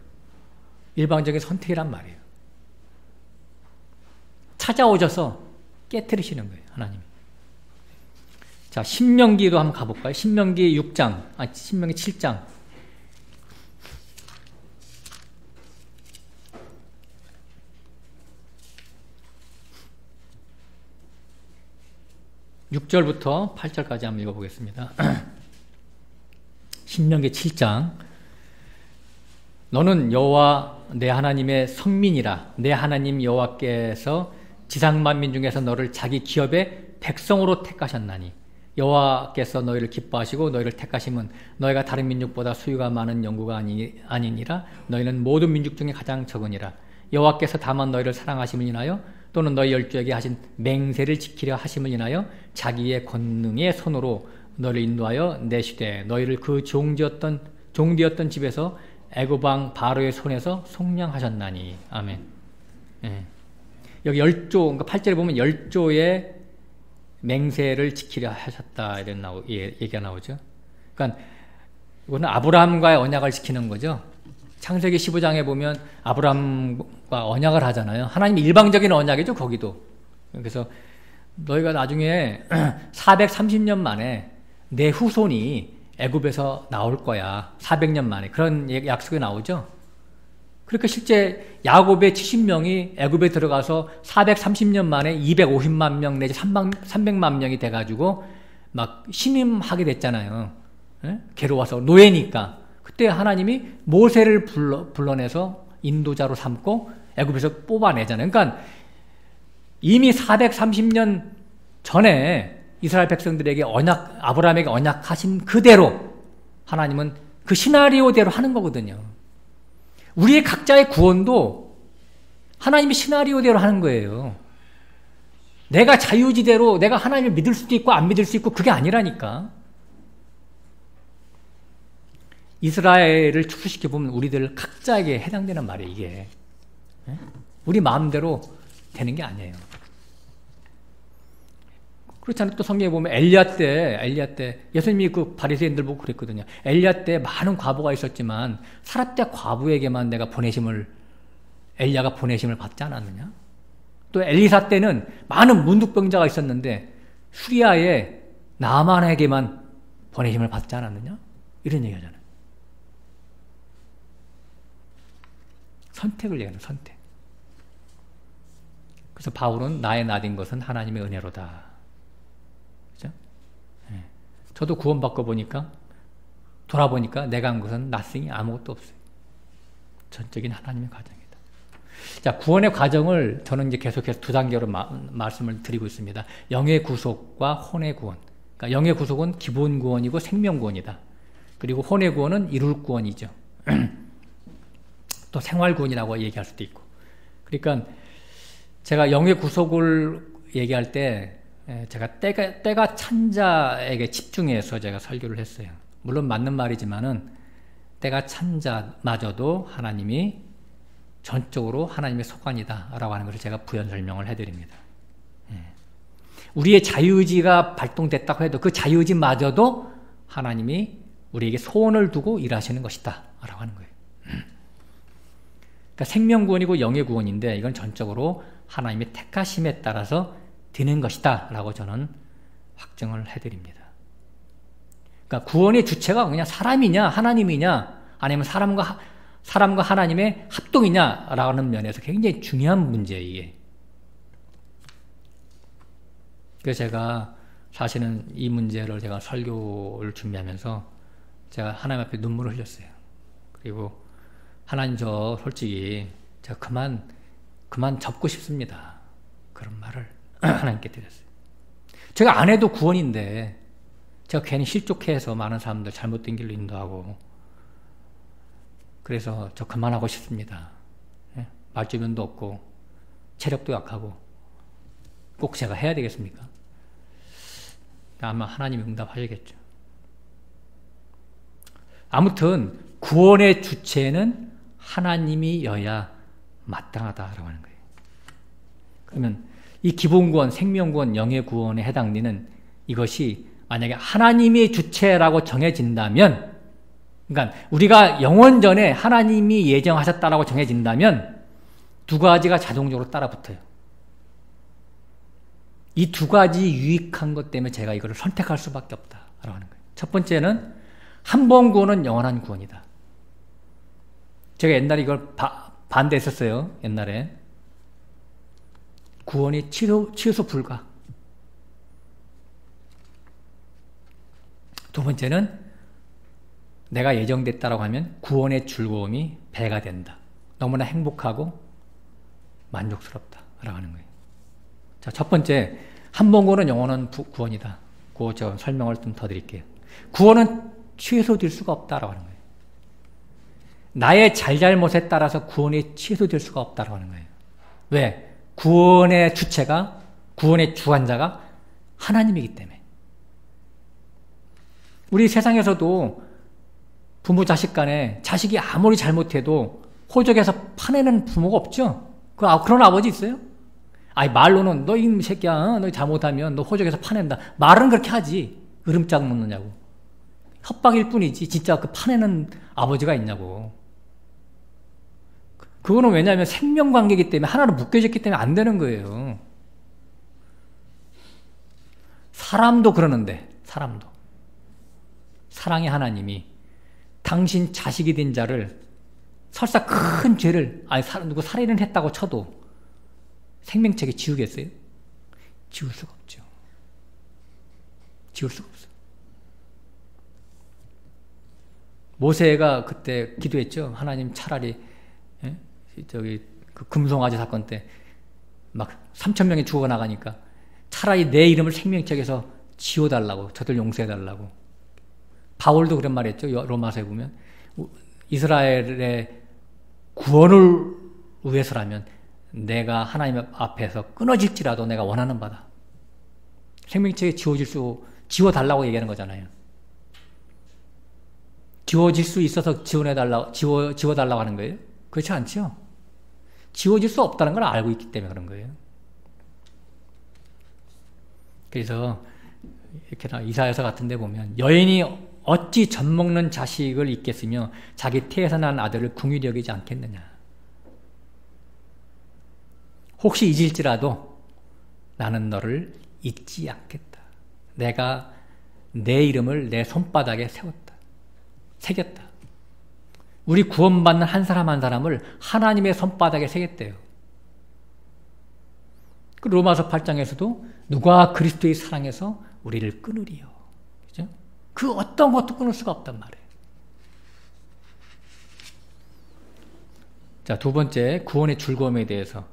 일방적인 선택이란 말이에요. 찾아오셔서 깨트리시는 거예요, 하나님이. 자, 신명기도 한번 가볼까요? 신명기 6장, 신명기 7장. 6절부터 8절까지 한번 읽어보겠습니다. 신명기 7장. 너는 여호와 내 하나님의 성민이라. 내 하나님 여호와께서 지상만민 중에서 너를 자기 기업의 백성으로 택하셨나니 여호와께서 너희를 기뻐하시고 너희를 택하심은 너희가 다른 민족보다 수유가 많은 영구가 아니니라. 너희는 모든 민족 중에 가장 적으니라. 여호와께서 다만 너희를 사랑하심을 인하여 또는 너희 열조에게 하신 맹세를 지키려 하심을 인하여 자기의 권능의 손으로 너를 인도하여 내시되 너희를 그 종되었던 집에서 애굽 왕 바로의 손에서 속량하셨나니. 아멘. 예. 여기 10조, 그러니까 8절에 보면 10조의 맹세를 지키려 하셨다 이런 얘기가 나오죠. 그러니까 이거는 아브라함과의 언약을 지키는 거죠. 창세기 15장에 보면 아브라함과 언약을 하잖아요. 하나님의 일방적인 언약이죠, 거기도. 그래서 너희가 나중에 430년 만에 내 후손이 애굽에서 나올 거야. 400년 만에. 그런 약속이 나오죠. 그러니까 실제 야곱의 70명이 애굽에 들어가서 430년 만에 250만 명 내지 300만 명이 돼가지고 막 신임하게 됐잖아요. 예? 괴로워서 노예니까. 그때 하나님이 모세를 불러내서 인도자로 삼고 애굽에서 뽑아내잖아요. 그러니까 이미 430년 전에 이스라엘 백성들에게 아브라함에게 언약하신 그대로 하나님은 그 시나리오대로 하는 거거든요. 우리의 각자의 구원도 하나님이 시나리오대로 하는 거예요. 내가 자유지대로 내가 하나님을 믿을 수도 있고 안 믿을 수 있고 그게 아니라니까. 이스라엘을 축소시켜보면 우리들 각자에게 해당되는 말이에요, 이게. 우리 마음대로 되는 게 아니에요. 그렇잖아요. 또 성경에 보면 엘리야 때 예수님이 그 바리새인들 보고 그랬거든요. 엘리야 때 많은 과부가 있었지만 사렙대 과부에게만 엘리야가 보내심을 받지 않았느냐? 또 엘리사 때는 많은 문둥병자가 있었는데 수리아에 나아만에게만 보내심을 받지 않았느냐? 이런 얘기하잖아요. 선택을 얘기하는 선택. 그래서 바울은 나의 나된 것은 하나님의 은혜로다. 그죠? 네. 저도 구원받고 돌아보니까 내가 한 것은 nothing이 아무것도 없어요. 전적인 하나님의 과정이다. 자, 구원의 과정을 저는 이제 계속해서 두 단계로 말씀을 드리고 있습니다. 영의 구속과 혼의 구원. 그러니까 영의 구속은 기본 구원이고 생명 구원이다. 그리고 혼의 구원은 이룰 구원이죠. 또 생활 구원이라고 얘기할 수도 있고. 그러니까 제가 영의 구속을 얘기할 때 제가 때가 찬 자에게 집중해서 제가 설교를 했어요. 물론 맞는 말이지만은 때가 찬 자마저도 하나님이 전적으로 하나님의 소관이다라고 하는 것을 제가 부연 설명을 해드립니다. 우리의 자유의지가 발동됐다고 해도 그 자유의지마저도 하나님이 우리에게 소원을 두고 일하시는 것이다 라고 하는 거예요. 그러니까 생명구원이고 영의 구원인데 이건 전적으로 하나님의 택하심에 따라서 되는 것이다 라고 저는 확증을 해드립니다. 그러니까 구원의 주체가 그냥 사람이냐 하나님이냐 아니면 사람과 하나님의 합동이냐라는 면에서 굉장히 중요한 문제예요, 이게. 그래서 제가 사실은 이 문제를 제가 설교를 준비하면서 제가 하나님 앞에 눈물을 흘렸어요. 그리고 하나님 저 솔직히 제가 그만 접고 싶습니다. 그런 말을 하나님께 드렸어요. 제가 안 해도 구원인데 제가 괜히 실족해서 많은 사람들 잘못된 길로 인도하고 그래서 저 그만하고 싶습니다. 말주변도 없고 체력도 약하고 꼭 제가 해야 되겠습니까? 아마 하나님이 응답하시겠죠. 아무튼 구원의 주체는 하나님이여야 마땅하다라고 하는 거예요. 그러면 이 기본구원, 생명구원, 영의 구원에 해당되는 이것이 만약에 하나님의 주체라고 정해진다면, 그러니까 우리가 영원 전에 하나님이 예정하셨다라고 정해진다면 두 가지가 자동적으로 따라붙어요. 이 두 가지 유익한 것 때문에 제가 이거를 선택할 수밖에 없다라고 하는 거예요. 첫 번째는 한 번 구원은 영원한 구원이다. 제가 옛날에 이걸 반대했었어요. 옛날에. 구원이 취소 불가. 두 번째는 내가 예정됐다라고 하면 구원의 즐거움이 배가 된다. 너무나 행복하고 만족스럽다라고 하는 거예요. 자, 첫 번째, 한 번 구원은 영원한 구원이다. 그거 제가 설명을 좀 더 드릴게요. 구원은 취소될 수가 없다라고 하는 거예요. 나의 잘잘못에 따라서 구원이 취소될 수가 없다라고 하는 거예요. 왜? 구원의 주체가, 구원의 주관자가 하나님이기 때문에. 우리 세상에서도 부모 자식 간에 자식이 아무리 잘못해도 호적에서 파내는 부모가 없죠? 그런 아버지 있어요? 아니, 말로는 너 이 새끼야, 너 잘못하면 너 호적에서 파낸다. 말은 그렇게 하지. 으름장 놓느냐고. 협박일 뿐이지 진짜 그 파내는 아버지가 있냐고. 그거는 왜냐하면 생명관계이기 때문에 하나로 묶여졌기 때문에 안 되는 거예요. 사람도 그러는데, 사람도. 사랑의 하나님이 당신 자식이 된 자를 설사 큰 죄를, 누구 살인을 했다고 쳐도 생명책에 지우겠어요? 지울 수가 없죠. 지울 수가 없어요. 모세가 그때 기도했죠. 하나님 차라리 그 금송아지 사건 때 막 3,000명이 죽어나가니까 차라리 내 이름을 생명책에서 지워달라고, 저들 용서해달라고. 바울도 그런 말 했죠. 로마서에 보면 이스라엘의 구원을 위해서라면 내가 하나님 앞에서 끊어질지라도 내가 원하는 바다. 생명책에 지워달라고 얘기하는 거잖아요. 지워질 수 있어서 지워달라고 하는 거예요? 그렇지 않죠? 지워질 수 없다는 걸 알고 있기 때문에 그런 거예요. 그래서 이렇게 이사야서 같은 데 보면 여인이 어찌 젖먹는 자식을 잊겠으며 자기 태에서 난 아들을 긍휼히 여기지 않겠느냐. 혹시 잊을지라도 나는 너를 잊지 않겠다. 내가 내 이름을 내 손바닥에 새겼다. 우리 구원받는 한 사람 한 사람을 하나님의 손바닥에 새겼대요. 그 로마서 8장에서도 누가 그리스도의 사랑에서 우리를 끊으리요. 그죠? 그 어떤 것도 끊을 수가 없단 말이에요. 자, 두 번째, 구원의 즐거움에 대해서.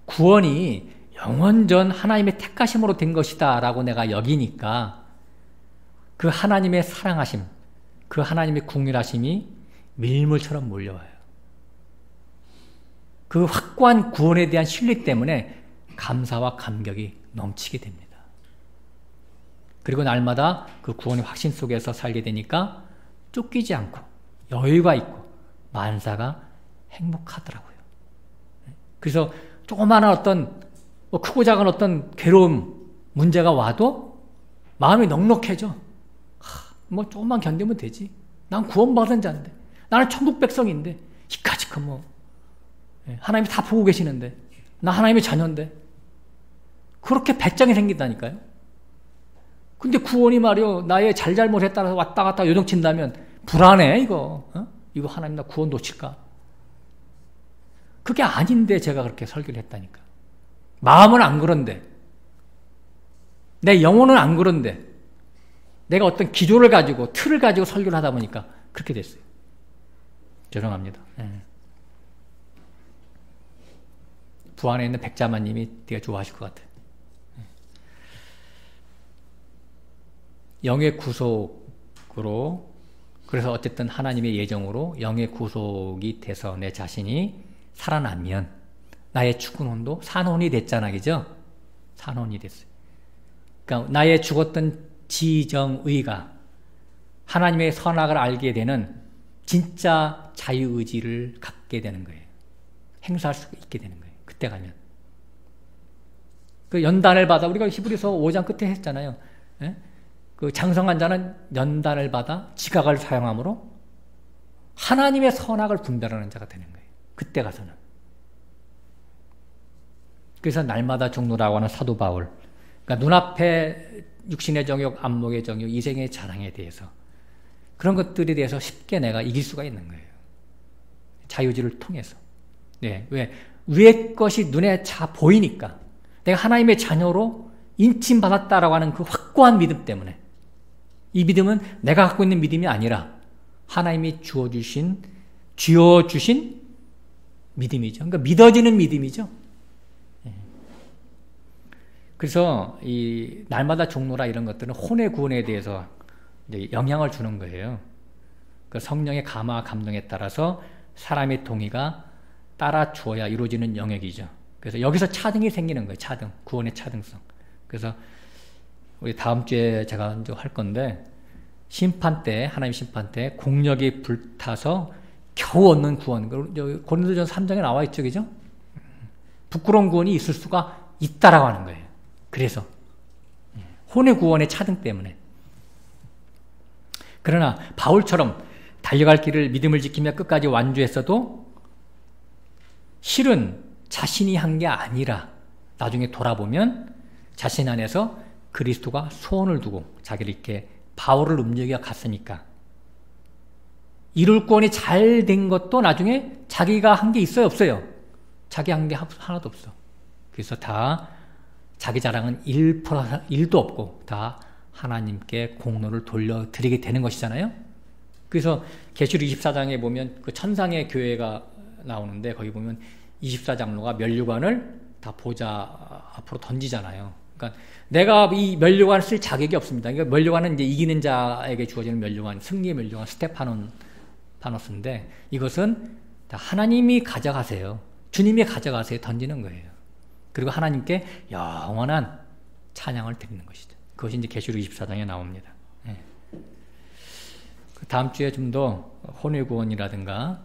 구원이 영원전 하나님의 택하심으로 된 것이다 라고 내가 여기니까 그 하나님의 사랑하심, 그 하나님의 긍휼하심이 밀물처럼 몰려와요. 그 확고한 구원에 대한 신뢰 때문에 감사와 감격이 넘치게 됩니다. 그리고 날마다 그 구원의 확신 속에서 살게 되니까 쫓기지 않고 여유가 있고 만사가 행복하더라고요. 그래서 조그마한 어떤 크고 작은 어떤 괴로움, 문제가 와도 마음이 넉넉해져. 조금만 견디면 되지. 난 구원받은 자인데, 나는 천국 백성인데, 이까짓 하나님이 다 보고 계시는데, 나 하나님의 자녀인데, 그렇게 배짱이 생긴다니까요. 근데 구원이 말이요, 나의 잘잘못에 따라서 왔다 갔다 요동친다면 불안해, 이거. 이거 하나님 나 구원 놓칠까? 그게 아닌데 제가 그렇게 설교를 했다니까. 마음은 안 그런데, 내 영혼은 안 그런데, 내가 어떤 기조를 가지고 틀을 가지고 설교를 하다 보니까 그렇게 됐어요. 죄송합니다. 부안에 있는 백자마님이 되게 좋아하실 것 같아요. 영의 구속으로, 그래서 어쨌든 하나님의 예정으로 영의 구속이 돼서 내 자신이 살아나면 나의 죽은 혼도 산혼이 됐잖아, 그죠? 산혼이 됐어요. 그러니까 나의 죽었던 지정의가 하나님의 선악을 알게 되는 진짜 자유의지를 갖게 되는 거예요. 행사할 수 있게 되는 거예요. 그때 가면. 그 연단을 받아, 우리가 히브리서 5장 끝에 했잖아요. 예? 그 장성한 자는 연단을 받아 지각을 사용함으로 하나님의 선악을 분별하는 자가 되는 거예요. 그때 가서는. 그래서 날마다 죽노라고 하는 사도 바울. 그러니까 눈앞에 육신의 정욕, 안목의 정욕, 이생의 자랑에 대해서 그런 것들에 대해서 쉽게 내가 이길 수가 있는 거예요. 자유지를 통해서. 네, 왜? 위의 것이 눈에 잘 보이니까. 내가 하나님의 자녀로 인침받았다라고 하는 그 확고한 믿음 때문에. 이 믿음은 내가 갖고 있는 믿음이 아니라 하나님이 쥐어주신 믿음이죠. 그러니까 믿어지는 믿음이죠. 그래서 이 날마다 종로라 이런 것들은 혼의 구원에 대해서 이제 영향을 주는 거예요. 그 성령의 감화 감동에 따라서 사람의 동의가 따라 주어야 이루어지는 영역이죠. 그래서 여기서 차등이 생기는 거예요. 차등, 구원의 차등성. 그래서 우리 다음 주에 제가 이제 할 건데 심판 때, 하나님 심판 때 공력이 불타서 겨우 얻는 구원. 고린도전서 3장에 나와 있죠, 그죠? 부끄러운 구원이 있을 수가 있다라고 하는 거예요. 그래서 혼의 구원의 차등 때문에. 그러나 바울처럼 달려갈 길을 믿음을 지키며 끝까지 완주했어도 실은 자신이 한 게 아니라 나중에 돌아보면 자신 안에서 그리스도가 소원을 두고 자기를 이렇게 바울을 움직여 갔으니까 이룰 구원이 잘 된 것도 나중에 자기가 한 게 있어요, 없어요? 자기 한 게 하나도 없어. 그래서 다 자기 자랑은 1도 없고 다 하나님께 공로를 돌려드리게 되는 것이잖아요. 그래서 계시록 24장에 보면 그 천상의 교회가 나오는데 거기 보면 24장로가 면류관을 다 보좌 앞으로 던지잖아요. 그러니까 내가 이 면류관을 쓸 자격이 없습니다. 그러니까 면류관은 이제 이기는 자에게 주어지는 면류관, 승리의 면류관 스테파노스인데 이것은 다 하나님이 가져가세요. 주님이 가져가세요. 던지는 거예요. 그리고 하나님께 영원한 찬양을 드리는 것이죠. 그것이 이제 계시록 24장에 나옵니다. 예. 다음 주에 좀 더 혼의 구원이라든가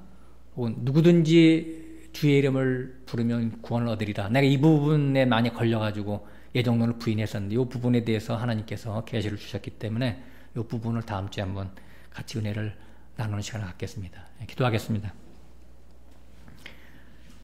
혹은 누구든지 주의 이름을 부르면 구원을 얻으리라. 내가 이 부분에 많이 걸려가지고 예정론을 부인했었는데 이 부분에 대해서 하나님께서 계시를 주셨기 때문에 이 부분을 다음 주에 한번 같이 은혜를 나누는 시간을 갖겠습니다. 기도하겠습니다.